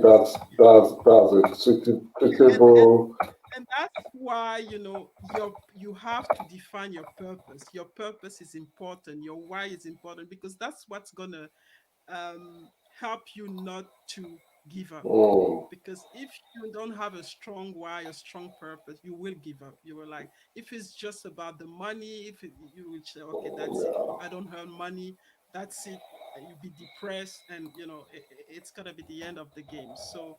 that's a and and suitable. and that's why you have to define your purpose. Your purpose is important. Your why is important, because that's what's gonna help you not to give up. Mm, Because if you don't have a strong why, a strong purpose, you will give up. You will, like, if it's just about the money, you will say, okay, that's it, yeah. I don't earn money, that's it. You'll be depressed, and it's gonna be the end of the game. So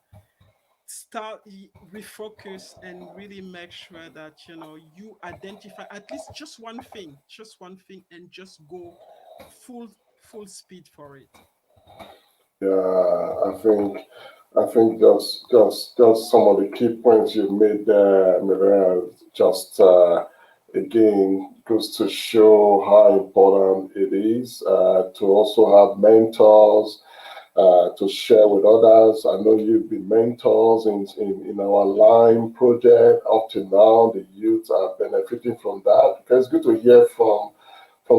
refocus, and really make sure that you identify at least just one thing, and just go full full speed for it. Yeah, I think that's some of the key points you made there, Mireille. Just again goes to show how important it is to also have mentors to share with others. I know you've been mentors in our Line project up to now. The youth are benefiting from that. Because it's good to hear from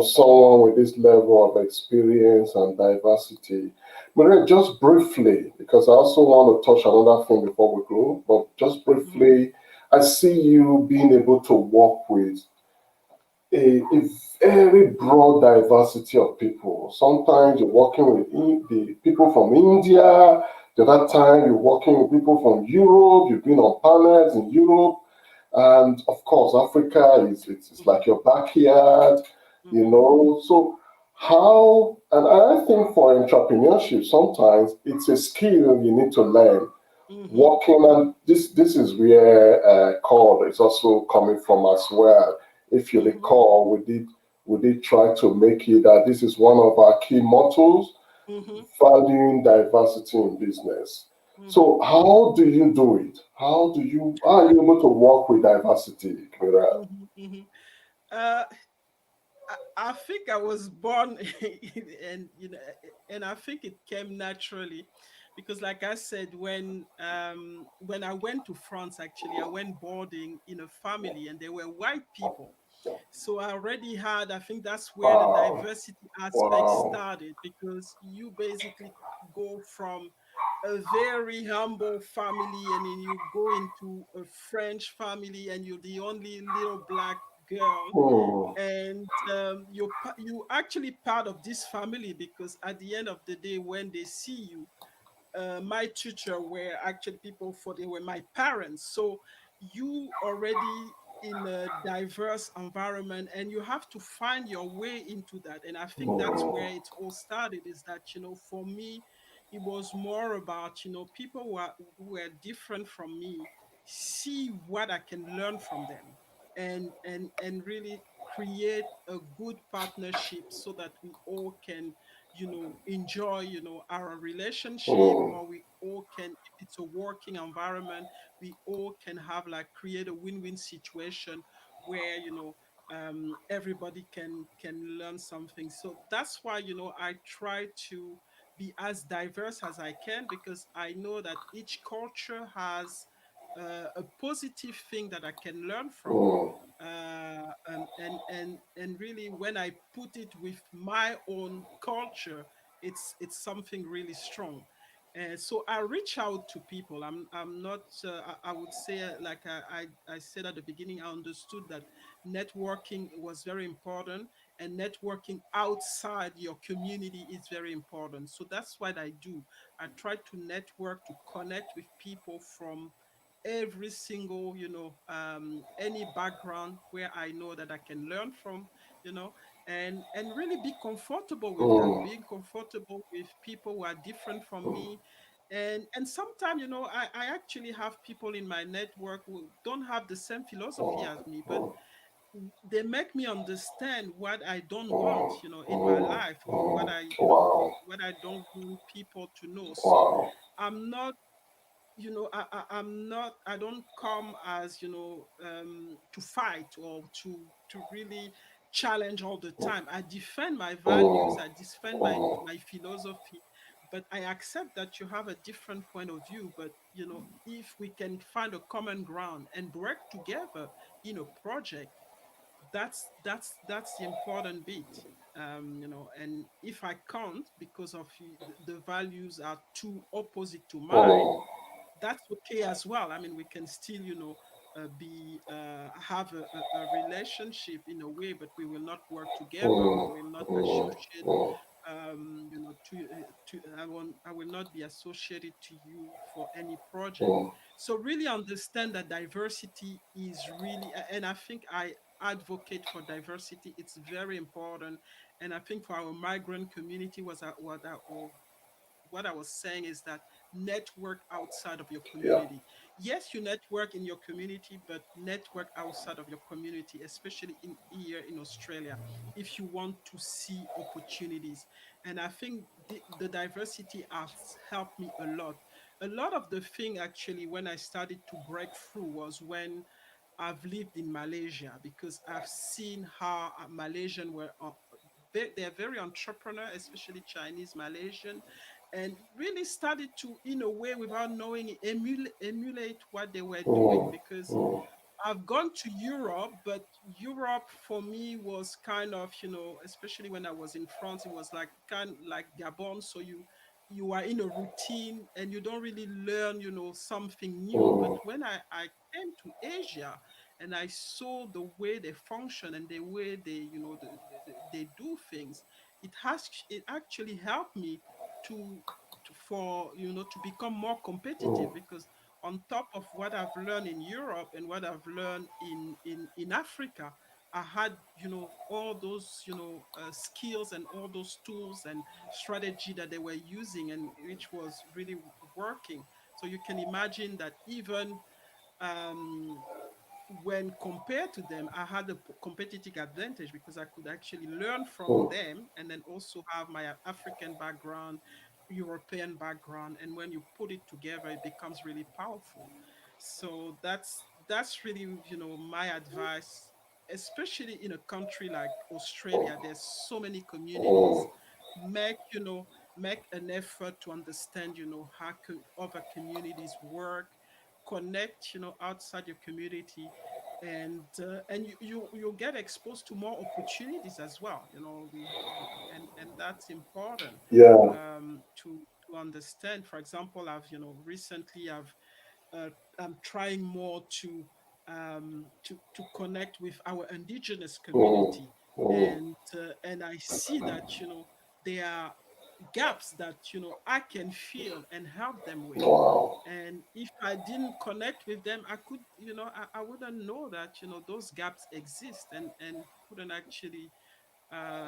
someone with this level of experience and diversity. Maria, just briefly, because I also want to touch another thing before we go, but just Mhm. briefly, I see you being able to work with a very broad diversity of people. Sometimes you're working with the people from India, the other time you're working with people from Europe, you've been on panels in Europe, and of course, Africa it's Mhm. like your backyard, you Mhm. know. So, how, and I think for entrepreneurship, sometimes it's a skill you need to learn Mhm. working and this is where call is also coming from as well. If you Mhm. recall, we did try to make it that this is one of our key mottos, Mhm. valuing diversity in business. Mhm. So how do you do it? How are you able to work with diversity, Kira? Mhm. Mhm. Uh, I think I was born, and and I think it came naturally, because, like I said, when I went to France, actually, I went boarding in a family, and they were white people. So I already had, I think that's where the Wow, diversity aspect wow. started, because you basically go from a very humble family, and then you go into a French family, and you're the only little black girl, Hmm, and you actually part of this family, because at the end of the day, when they see you, my tutor were actually people, for they were my parents. So you already in a diverse environment, and you have to find your way into that. And I think that's where hmm, it all started, is that, for me, it was more about, people who were different from me, see what I can learn from them, and really create a good partnership, so that we all can, enjoy, our relationship, hmm, or we all can, if it's a working environment, we all can have, like, create a win-win situation where, everybody can learn something. So that's why, I try to be as diverse as I can, because I know that each culture has a positive thing that I can learn from. hmm, And really, when I put it with my own culture, it's something really strong. And so I reach out to people. I'm not. I would say, like I said at the beginning, I understood that networking was very important, and networking outside your community is very important. So that's what I do. I try to network, to connect with people from every single, any background, where I know that I can learn from, and really be comfortable with that, hmm, being comfortable with people who are different from me. And sometimes, I actually have people in my network who don't have the same philosophy as me, but they make me understand what I don't want, in my life, or what I, wow, what I don't want people to know. So wow, I'm not, I'm not, I don't come as, to fight, or to really challenge all the time. I defend my values, hmm, I defend hmm, my philosophy, but I accept that you have a different point of view. But, if we can find a common ground and work together in a project, that's the important bit. And if I can't, because of the values are too opposite to mine, hmm, that's okay as well. I mean, we can still, be have a relationship in a way, but we will not work together. hmm, We will not hmm, associate. hmm, I will not be associated to you for any project. hmm. So really understand that diversity is really, and I think I advocate for diversity. It's very important, and I think for our migrant community, what I was saying is that network outside of your Yeah. community. Yes, you network in your community, but network outside of your community, especially in here in Australia, if you want to see opportunities. And I think the diversity has helped me a lot. A lot of the thing, actually, when I started to break through, was when I've lived in Malaysia, because I've seen how Malaysian were. They're very entrepreneur, especially Chinese Malaysian, and really started to, in a way, without knowing it, emulate what they were doing. mm, Because mm, I've gone to Europe, but Europe for me was kind of, especially when I was in France, it was like kind like Gabon. So you are in a routine and you don't really learn, something new. But mm, when I came to Asia and I saw the way they function and the way they, they do things, it actually helped me to, for, to become more competitive. mm, Because on top of what I've learned in Europe and what I've learned in Africa, I had, all those, skills and all those tools and strategy that they were using, and which was really working. So you can imagine that even, um, when compared to them, I had a competitive advantage because I could actually learn from mm. them and then also have my African background, European background, and when you put it together, it becomes really powerful. So that's really, my advice, especially in a country like Australia. There's so many communities. Mm, Make, make an effort to understand, how other communities work, connect, outside your community, and you'll get exposed to more opportunities as well. And that's important, yeah. to understand. For example, I've, recently uh, I'm trying more to connect with our indigenous Mm, community, mm. and I see that, there are gaps that, I can feel and help them with. Wow. And if I didn't connect with them, I could, I wouldn't know that, those gaps exist, and couldn't actually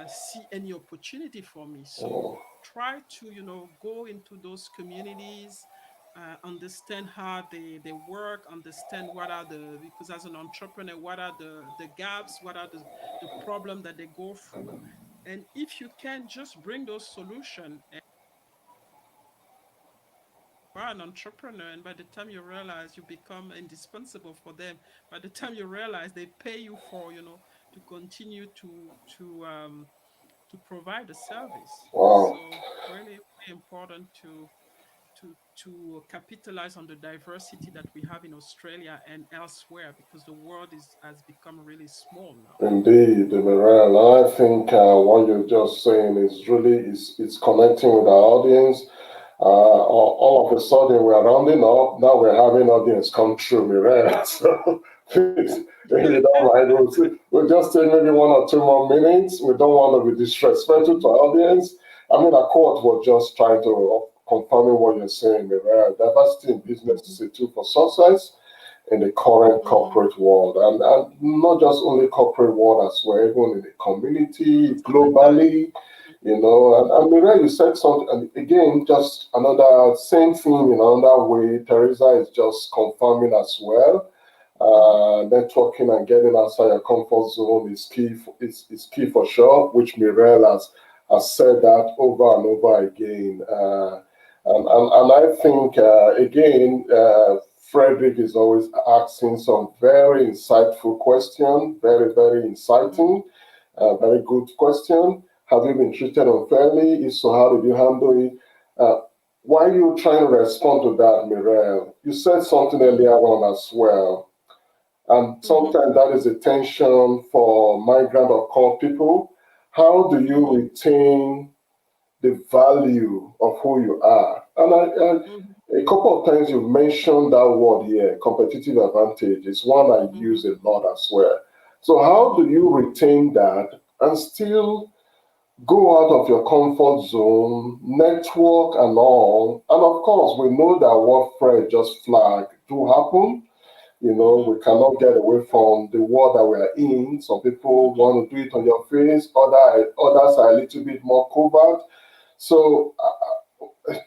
see any opportunity for me. So Mm, try to, go into those communities, understand how they work, understand what are the, because as an entrepreneur, what are the gaps, what are the problem that they go through. And if you can just bring those solutions, are an entrepreneur, and by the time you realize, you become indispensable for them. By the time you realize, they pay you for, to continue to provide a service. wow. So really, really important to capitalize on the diversity that we have in Australia and elsewhere, because the world has become really small now. Indeed, Mireille. I think what you're just saying is really is connecting with our audience. All of a sudden, we're rounding up. Now we're having audience come through, Mireille. So please, if you don't mind, we'll just take maybe 1 or 2 more minutes. We don't want to be disrespectful to our audience. I mean, our court was just trying to confirming what you're saying, Mireille. Diversity in business Mhm, is a tool for success in the current mhm. corporate world, and not just only corporate world as well, even in the community, It's everywhere. globally, and Mireille, you said something, and again, just another same thing in another way. Teresa is just confirming as well. Mhm, Networking and getting outside your comfort zone is key. Is key for sure, which Mireille has said that over and over again. And I think, again, Frederick is always asking some very insightful question, very, very mhm, inciting, very good question. Have you been treated unfairly? If so, how did you handle it? Uh, while you trying to respond to that, Mireille, you said something mhm, earlier on as well. And mhm, sometimes that is a tension for migrant or core people. How do you mhm, retain the value of who you are? mhm, A couple of times you've mentioned that word here, competitive advantage. It's one I use mhm, a lot as well. So, how mhm, do you retain that and still go out of your comfort zone, network and all? And of course, we know that what Fred just flagged do happen. mhm, We cannot get away from the world that we are in. Some people mhm. want to do it on your face, others are a little bit more covert. So,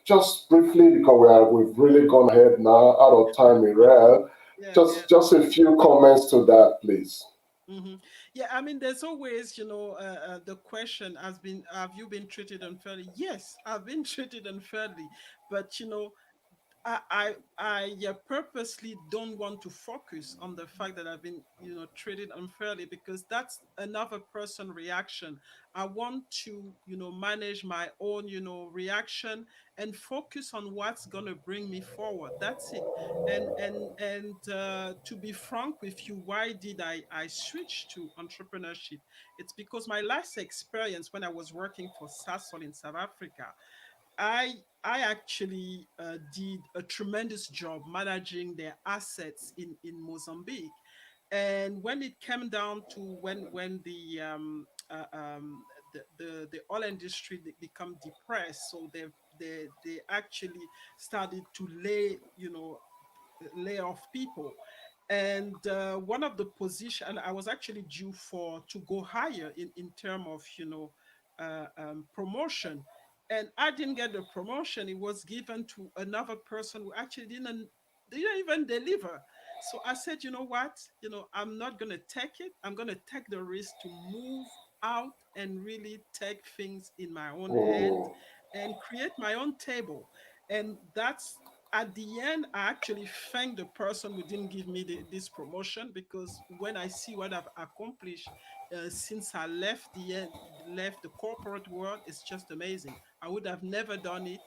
just briefly, because we've really gone ahead now, out of time, Irel, Yeah, yeah. just a few comments to that, please. Hmm. Yeah, I mean, there's always, the question has been, have you been treated unfairly? Yes, I've been treated unfairly, but I purposely don't want to focus on the fact that I've been, treated unfairly, because that's another person reaction. I want to, manage my own, reaction, and focus on what's gonna bring me forward. That's it. And to be frank with you, why did I switch to entrepreneurship? It's because my last experience when I was working for Sasol in South Africa, I actually did a tremendous job managing their assets in Mozambique. And when it came down to when the oil industry become depressed, so they actually started to lay off people. And one of the position, I was actually due for to go higher in term of promotion, and I didn't get the promotion. It was given to another person who actually didn't even deliver. So I said, you know what, I'm not gonna take it. I'm gonna take the risk to move out and really take things in my own hand Mm, and create my own table. And that's, at the end, I actually thank the person who didn't give me this promotion, because when I see what I've accomplished since I left the corporate world, it's just amazing. I would have never done it,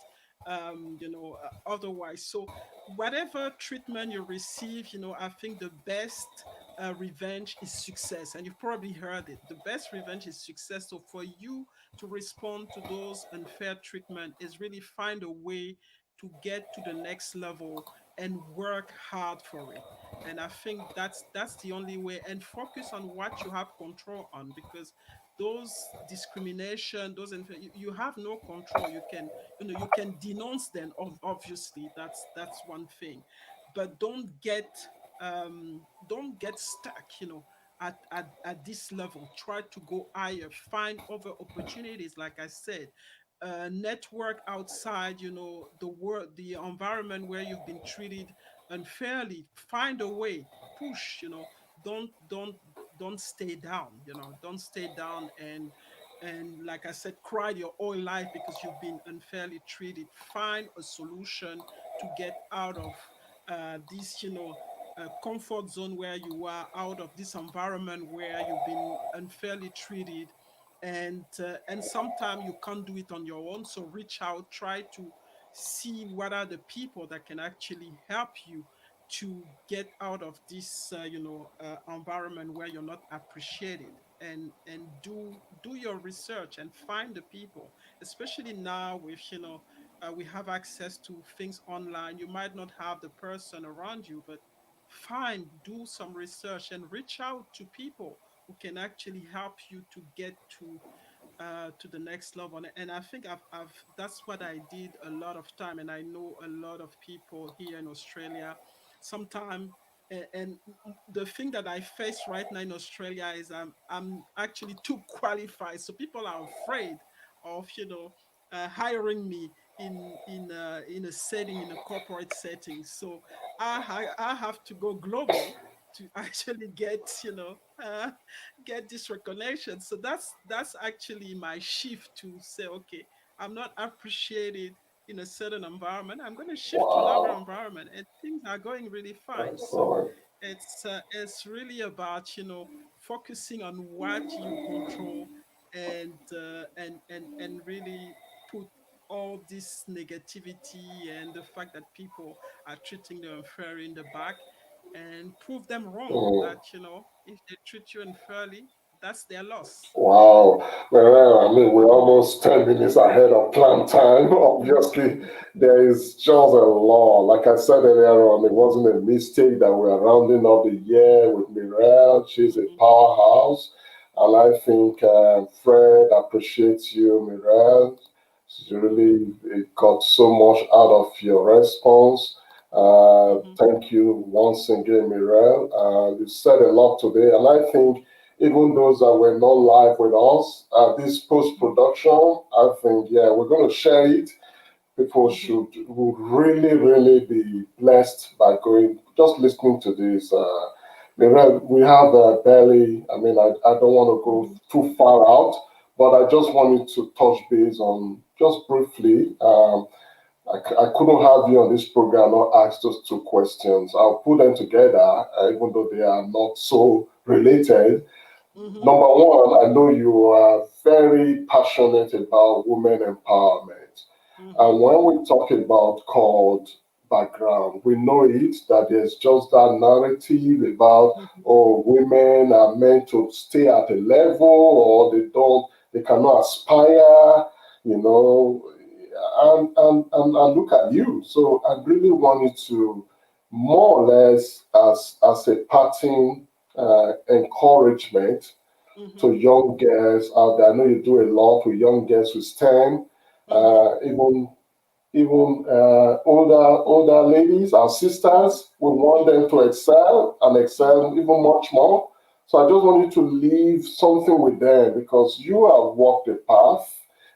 otherwise. So whatever treatment you receive, I think the best revenge is success, and you've probably heard it. The best revenge is success. So for you to respond to those unfair treatment is really find a way to get to the next level and work hard for it. And I think that's the only way, and focus on what you have control on, because those discrimination, you have no control. You can, you can denounce them, obviously. That's one thing, but don't get stuck, at this level. Try to go higher, find other opportunities, like I said. Network outside, the world, the environment where you've been treated unfairly. Find a way, push, don't don't don't stay down, don't stay down, and like I said, cry your whole life because you've been unfairly treated. Find a solution to get out of this, comfort zone where you are, out of this environment where you've been unfairly treated. And sometimes you can't do it on your own, so reach out, try to see what are the people that can actually help you to get out of this environment where you're not appreciated. And do your research and find the people, especially now with, we have access to things online. You might not have the person around you, but do some research and reach out to people who can actually help you to get to the next level. And I think I've that's what I did a lot of time, and I know a lot of people here in Australia. Sometimes, and the thing that I face right now in Australia is I'm actually too qualified, so people are afraid of, hiring me in a setting, in a corporate setting. So I have to go global to actually get, get this recognition. So that's actually my shift to say, okay, I'm not appreciated in a certain environment. I'm going to shift to another wow, environment, and things are going really fine. So excellent. it's really about, focusing on what you control, and really put all this negativity and the fact that people are treating them unfair in the back, and prove them wrong, Mm. that, if they treat you unfairly, that's their loss. Wow. Well, I mean, we're almost 10 minutes ahead of plan time. Obviously, there is just a law. Like I said earlier on, it wasn't a mistake that we're rounding up the year with Mireille. She's a Mhm, powerhouse. And I think Fred appreciates you, Mireille. She really got so much out of your response. mhm, Thank you once again, Mireille. You said a lot today, and I think even those that were not live with us, this post mhm, production, I think, yeah, we're going to share it. People mhm, would really, really be blessed by going, just listening to this. We have barely, I mean, I don't want to go mhm, too far out, but I just wanted to touch base on just briefly. I couldn't have you on this program not ask those two questions. I'll put them together, even though they are not so related. Mm-hmm. Number one, I know you are very passionate about women empowerment. Mm-hmm. And when we talk about called background, we know it that there's just that narrative about, Mm-hmm. oh, women are meant to stay at a level, or they cannot aspire, you know, and look at you. So I really wanted to more or less as a parting encouragement Mm-hmm. to young girls out there. I know you do a lot with young girls with STEM, Mm-hmm. even older ladies, our sisters. We want Mm-hmm. them to excel and excel Mm-hmm. even much more. So I just want you to leave something with them because you have walked the path.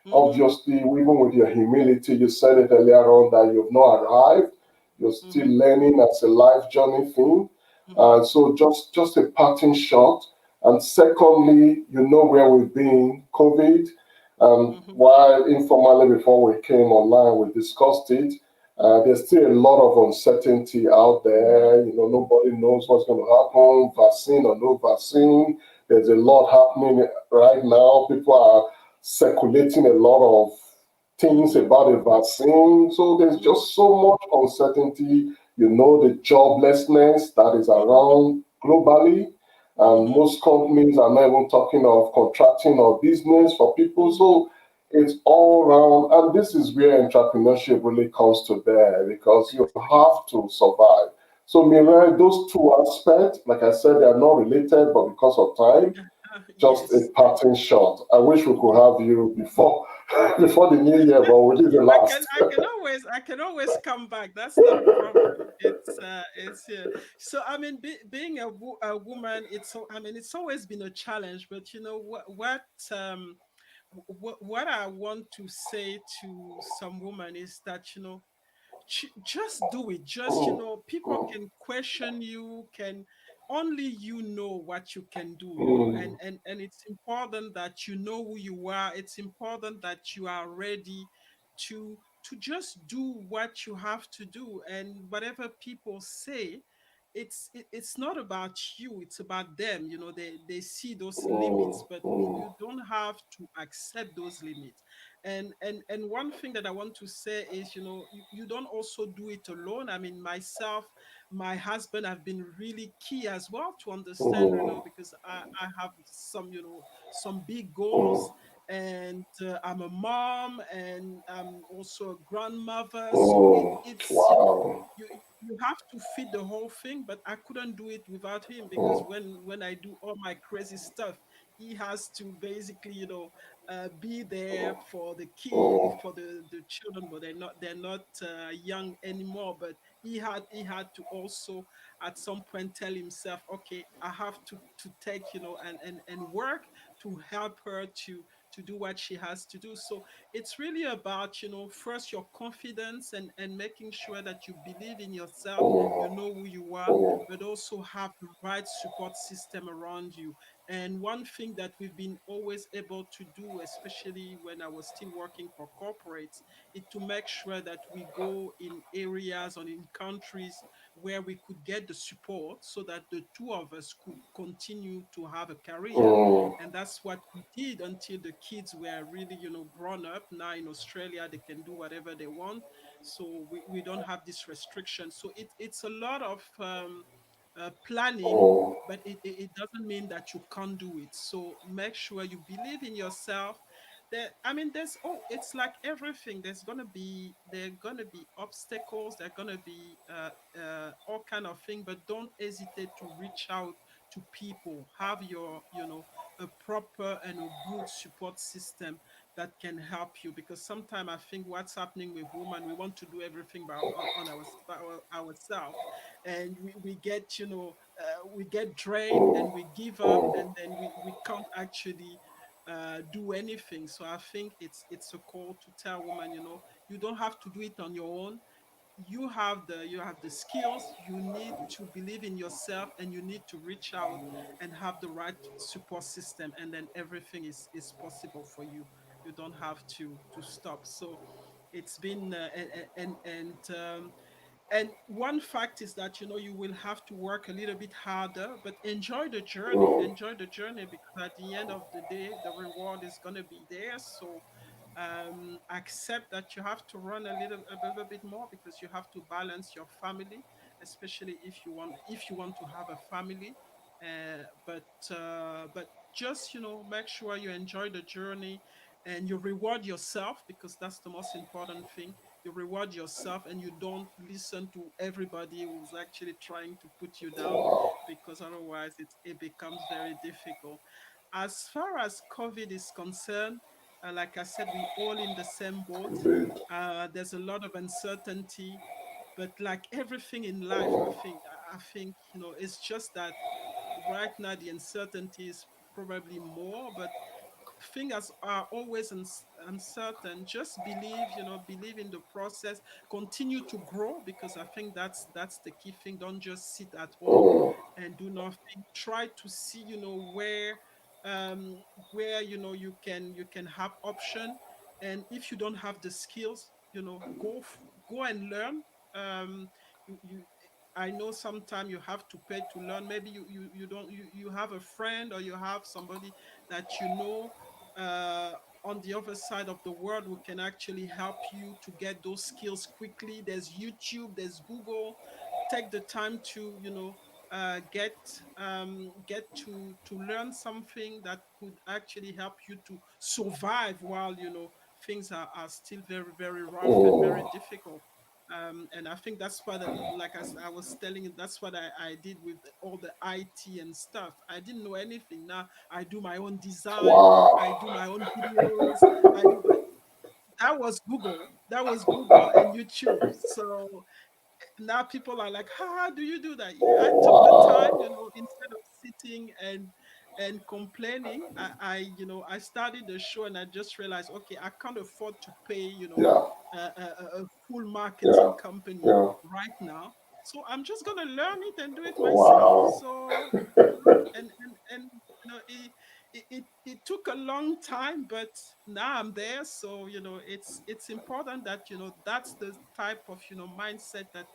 Mm-hmm. Obviously, even with your humility, you said it earlier on that you've not arrived. You're still Mm-hmm. learning as a life journey thing. Mm-hmm. So just a parting shot. And secondly, you know where we've been, COVID. Mm-hmm. While informally before we came online, we discussed it. There's still a lot of uncertainty out there. You know, nobody knows what's going to happen, vaccine or no vaccine. There's a lot happening right now. People are circulating a lot of things Mm-hmm. about a vaccine. So there's Mm-hmm. just so much uncertainty. You know, the joblessness that is Mm-hmm. around globally. And Mm-hmm. most companies are not even talking of contracting or business for people. Mm-hmm. So it's all around. And this is where entrepreneurship really comes to bear because you have to survive. So, Mireille, Mm-hmm. those two aspects, like I said, they are not related, but because of time, just a Yes. parting shot. I wish we could have you before before the new year, but we did the last. I can always come back. That's not a problem. It's yeah. So I mean, being a woman, I mean, it's always been a challenge. But you know what I want to say to some women is that just do it. Just Mm, people mm, can question you, can only you know what you can do, mm, and it's important that you know who you are. It's important that you are ready to just do what you have to do, and whatever people say, it's not about you, it's about them. They see those limits, mm, but mm, you don't have to accept those limits. And one thing that I want to say is, you don't also do it alone. I mean, myself, my husband have been really key as well to understand, mm, because I have some big mm, goals, and I'm a mom, and I'm also a grandmother. So mm. it's Wow. you have to feed the whole thing, but I couldn't do it without him, because Mm, when I do all my crazy stuff, he has to basically, be there for the kid, mm, for the children, but they're not young anymore. But he had to also at some point tell himself, okay, I have to take, and work to help her to do what she has to do. So it's really about, first your confidence, and making sure that you believe in yourself, you mm, know who you are, mm, but also have the right support system around you. And one thing that we've been always able to do, especially when I was still working for corporates, is to make sure that we go in areas or in countries where we could get the support, so that the two of us could continue to have a career. mm, And that's what we did until the kids were really, grown up. Now in Australia, they can do whatever they want. So we don't have this restriction. So it's a lot of planning, mm, but it doesn't mean that you can't do it. So make sure you believe in yourself. I mean, it's like everything. There are gonna be obstacles. There are gonna be all kind of thing, but don't hesitate to reach out to people. Have a proper and a good support system that can help you, because sometimes I think what's happening with women, we want to do everything by ourselves, and we get drained, mm, and we give up, mm, and then we can't actually do anything. So I think it's a call to tell women, you don't have to do it on your own. You have the skills. You need to believe in yourself, and you need to reach out and have the right support system, and then everything is possible for you. You don't have to stop. So It's been and one fact is that you will have to work a little bit harder, but enjoy the journey. Mm, Enjoy the journey because at the end of the day, the reward is gonna be there. So accept that you have to run a little bit more because you have to balance your family, especially if you want to have a family. But just make sure you enjoy the journey and you reward yourself because that's the most important thing. You reward yourself and you don't listen to everybody who's actually trying to put you down wow, because otherwise it becomes very difficult. As far as COVID is concerned, like I said, we all in the same boat. indeed. There's a lot of uncertainty, but like everything in life, I Mm, think I think it's just that right now the uncertainty is probably more, but things are always uncertain. Just believe in the process, continue to grow because I think that's the key thing. Don't just sit at home mm, and do nothing. Try to see um where you can have option, and if you don't have the skills, go and learn. You I know sometimes you have to pay to learn. Maybe you don't you have a friend or you have somebody that uh, on the other side of the world who can actually help you to get those skills quickly. There's YouTube, there's Google. Take the time to get to learn something that could actually help you to survive while things are still very, very rough and very mm. difficult. And I think that's what, like I was telling you, that's what I did with all the IT and stuff. I didn't know anything. Now I do my own design, Wow. I do my own videos, but that was Google. That was Google and YouTube. So now people are like, how do you do that? Yeah, I took the time, Wow. instead of sitting and complaining. I started the show and I just realized, okay, I can't afford to pay Yeah, a full yeah, marketing company yeah. right now. So I'm just gonna learn it and do it myself. Wow. So and it took a long time, but now I'm there. So it's important that that's the type of mindset that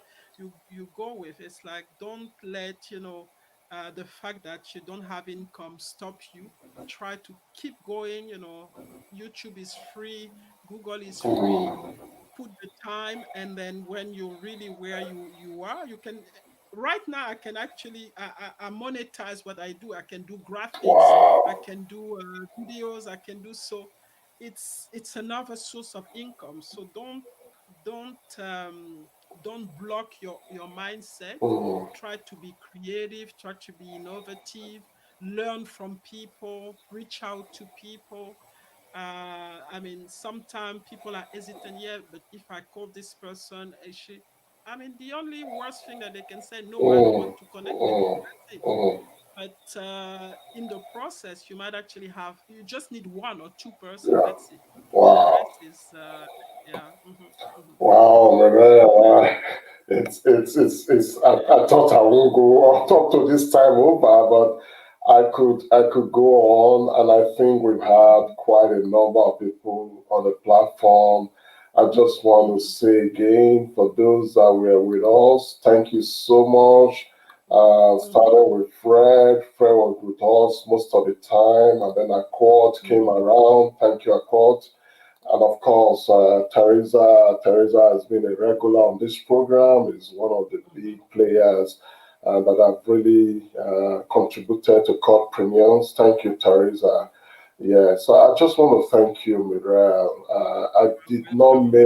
you go with. It's like, don't let the fact that you don't have income stop you. Try to keep going. YouTube is free, Google is free. Mm, Put the time, and then when you're really where you are, you can. Right now I can actually I monetize what I do. I can do graphics, I wow. can do videos, I can do. So it's another source of income. So don't um don't block your mindset. Mm, Try to be creative, try to be innovative, learn from people, reach out to people. I mean, sometimes people are hesitant. Yeah, but if I call this person, I mean, the only worst thing that they can say, no, I don't mm, want to connect with you. mm, That's it. mm. But in the process, you might actually you just need one or two-person. Yeah. That's it. The Wow. rest is, yeah. Wow, Mireille, I thought I won't go up to this time over, but I could go on, and I think we've had Mhm, quite a number of people on the platform. I just want to mhm, say again, for those that were with us, thank you so much. mhm, Started with Fred. Fred was with us most of the time, and then Accord came mhm, around. Thank you, Accord. And of course, Teresa has been a regular on this program, is one of the mhm. big players that have really contributed to CaLDpreneurs. Thank you, Teresa. Yeah, so I just want to thank you, Mireille. Welcome.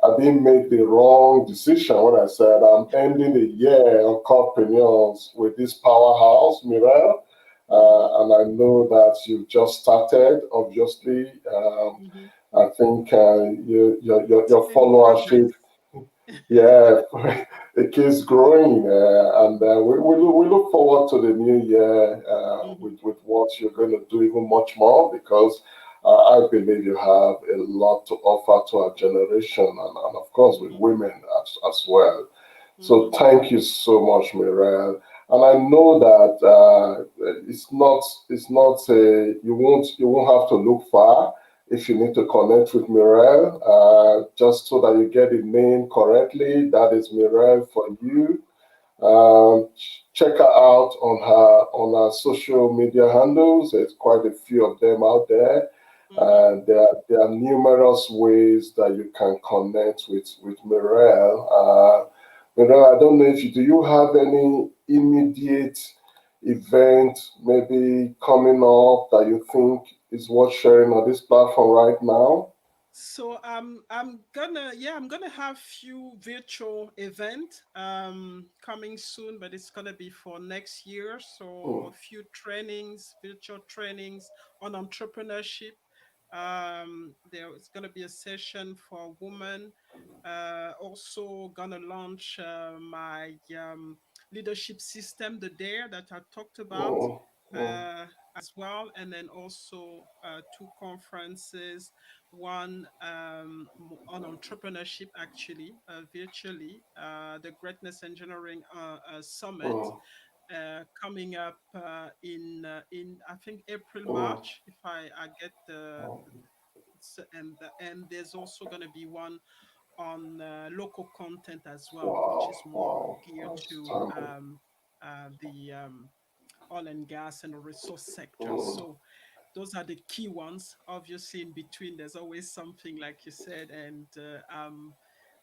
I didn't make the wrong decision when I said I'm ending the year of CaLDpreneurs with this powerhouse, Mireille. Mhm, And I know that you've just started, obviously. mhm. I think It's your been followership, progress. yeah, it keeps growing, and we look forward to the new year Mhm, with what you're going to do even much more because I believe you have a lot to offer to our generation and of course with mhm, women as well. So mhm, thank you so much, Mireille. And I know that it's not a, you won't have to look far. if you need to connect with Mireille, just so that you get the name correctly, that is Mireille for you. Check her out on her social media handles. There's quite a few of them out there. Mm-hmm. There are numerous ways that you can connect with Mireille. Mireille, I don't know if you do you have any immediate event maybe coming up that you think is worth sharing on this platform right now? So I'm gonna have few virtual event coming soon, but it's gonna be for next year. So Mm, a few trainings, virtual trainings on entrepreneurship. There is gonna be a session for women. Also gonna launch my leadership system, the dare that I talked about mm, mm, as well, and then also two conferences, one on entrepreneurship, actually, virtually, the Greatness Engineering Summit mm, coming up in I think April, mm, March, if I get and there's also going to be one on local content as well, which is wow, more wow, geared to outstanding. the oil and gas and the resource sector. Mm, So those are the key ones. Obviously, in between, there's always something, like you said, and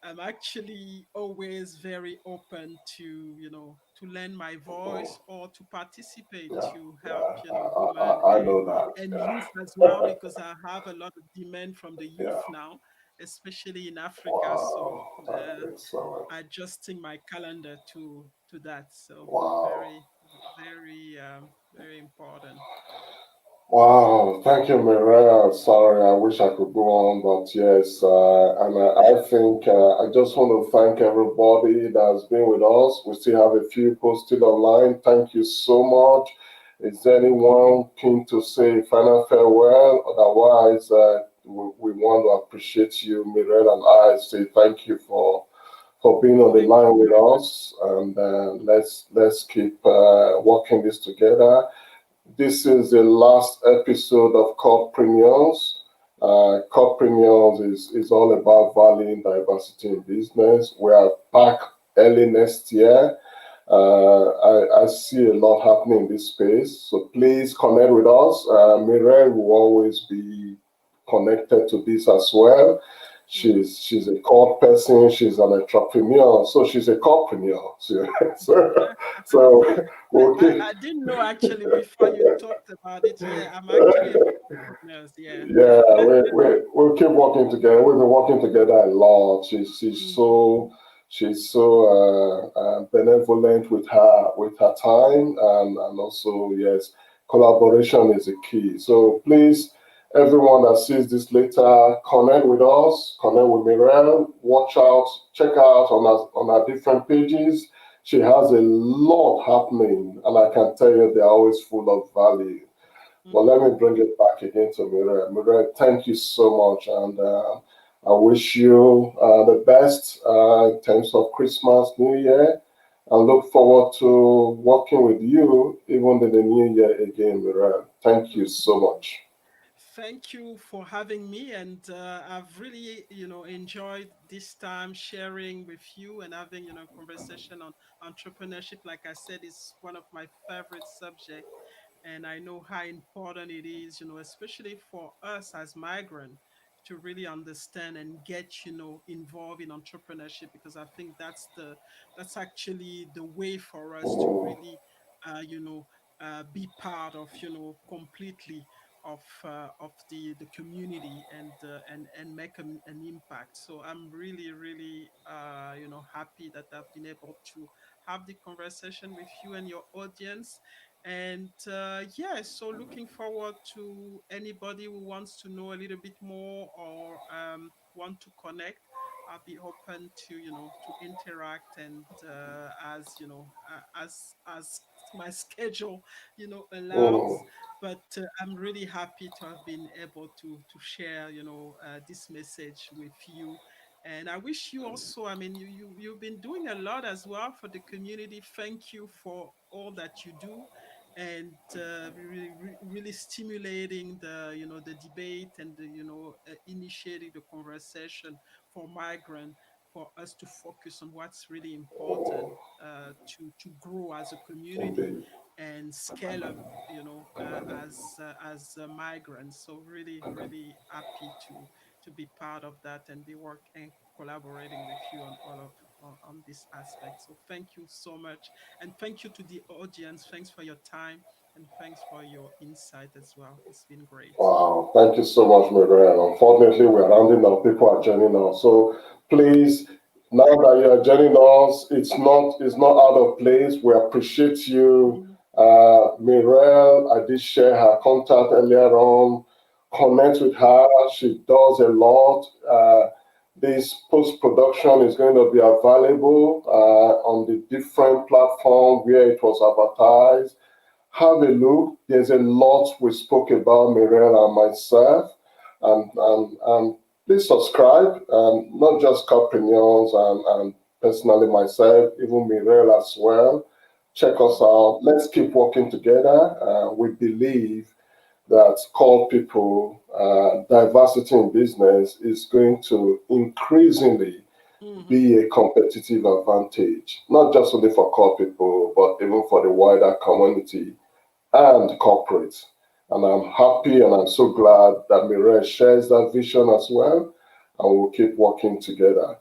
I'm actually always very open to, to lend my mm. voice or to participate Yeah, to help, yeah, women I know that. and Yeah, youth as well, because I have a lot of demand from the yeah. youth now, especially in Africa. So Wow, excellent. adjusting my calendar to that. So Wow. very, very, very important. Wow, thank you, Mireille. Sorry, I wish I could go on, but yes, and I think I just want to thank everybody that's been with us. We still have a few posted online. Thank you so much. Is there anyone keen to say final farewell? Otherwise, we want to appreciate you, Mireille, and I say thank you for being on the Thank you line with very much. us, and let's keep working this together. This is the last episode of CaLDpreneurs. CaLDpreneurs is all about valuing diversity in business. We are back early next year. I see a lot happening in this space, so please connect with us. Mireille will always be connected to this as well. Mhm. She's a core person. She's an entrepreneur, so she's a corpreneur. So, so we'll keep. I didn't know actually before you talked about it. Yeah, I'm actually a nurse. Yeah. Yeah, we'll keep working together. We've been working together a lot. Hmm. She's so benevolent with her time, and also yes, collaboration is a key. So please, everyone that sees this later, connect with us, connect with Mireille. Watch out, check out on our different pages. She has a lot happening, and I can tell you they're always full of value. Well, let Hmm. me bring it back again to Mireille. Mireille, thank you so much, and I wish you the best in terms of Christmas, New Year, and look forward to working with you even in the new year again, Mireille. Thank you so much. Thank you for having me, and I've really, enjoyed this time sharing with you and having, conversation on entrepreneurship. Like I said, it's one of my favorite subjects, and I know how important it is, especially for us as migrant to really understand and get, involved in entrepreneurship, because I think that's actually the way for us to Mm, really, be part of, completely of the community and make an impact. So I'm really really happy that I've been able to have the conversation with you and your audience. And yeah, so looking forward to anybody who wants to know a little bit more or want to connect. I'll be open to to interact, and as as my schedule allows. mm, But I'm really happy to have been able to share this message with you. And I wish you also, I mean, you've been doing a lot as well for the community. Thank you for all that you do. and really stimulating the debate and initiating the conversation for migrant, for us to focus on what's really important to grow as a community Indeed. and scale up, as migrants. So really, really happy to be part of that and be work and collaborating with you on all of on this aspect. So thank you so much, and thank you to the audience. Thanks for your time, and thanks for your insight as well. It's been great. Wow, thank you so much, Mireille. Unfortunately, we're rounding up. People are joining us. So please, now that you are joining us, it's not out of place. We appreciate you. Mhm. Mireille, I did share her contact earlier on. Connect with her. She does a lot. This post production is going to be available on the different platform where it was advertised. Have a look. There's a lot we spoke about, Mireille and myself. And please subscribe, not just CaLDpreneurs and personally myself, even Mireille as well. Check us out. Let's keep working together. We believe that call people diversity in business is going to increasingly Mhm. be a competitive advantage, not just only for call people, but even for the wider community and corporate. And I'm happy and I'm so glad that Mireille shares that vision as well, and we'll keep working together.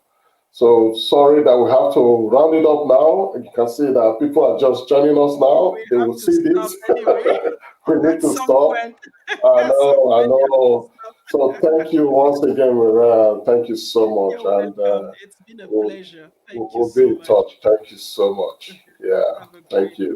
So sorry that we have to round it up now. You can see that people are just joining us now. We They have will to see stop this. anyway. We need At to some stop. point, I at some know, I point, you have to know. So stop. thank you once again, Mireille. Thank you so much. You're And welcome. It's been a we'll, pleasure. we'll Thank you we'll be so in much. touch. Thank you so much. Yeah, Have a thank great you.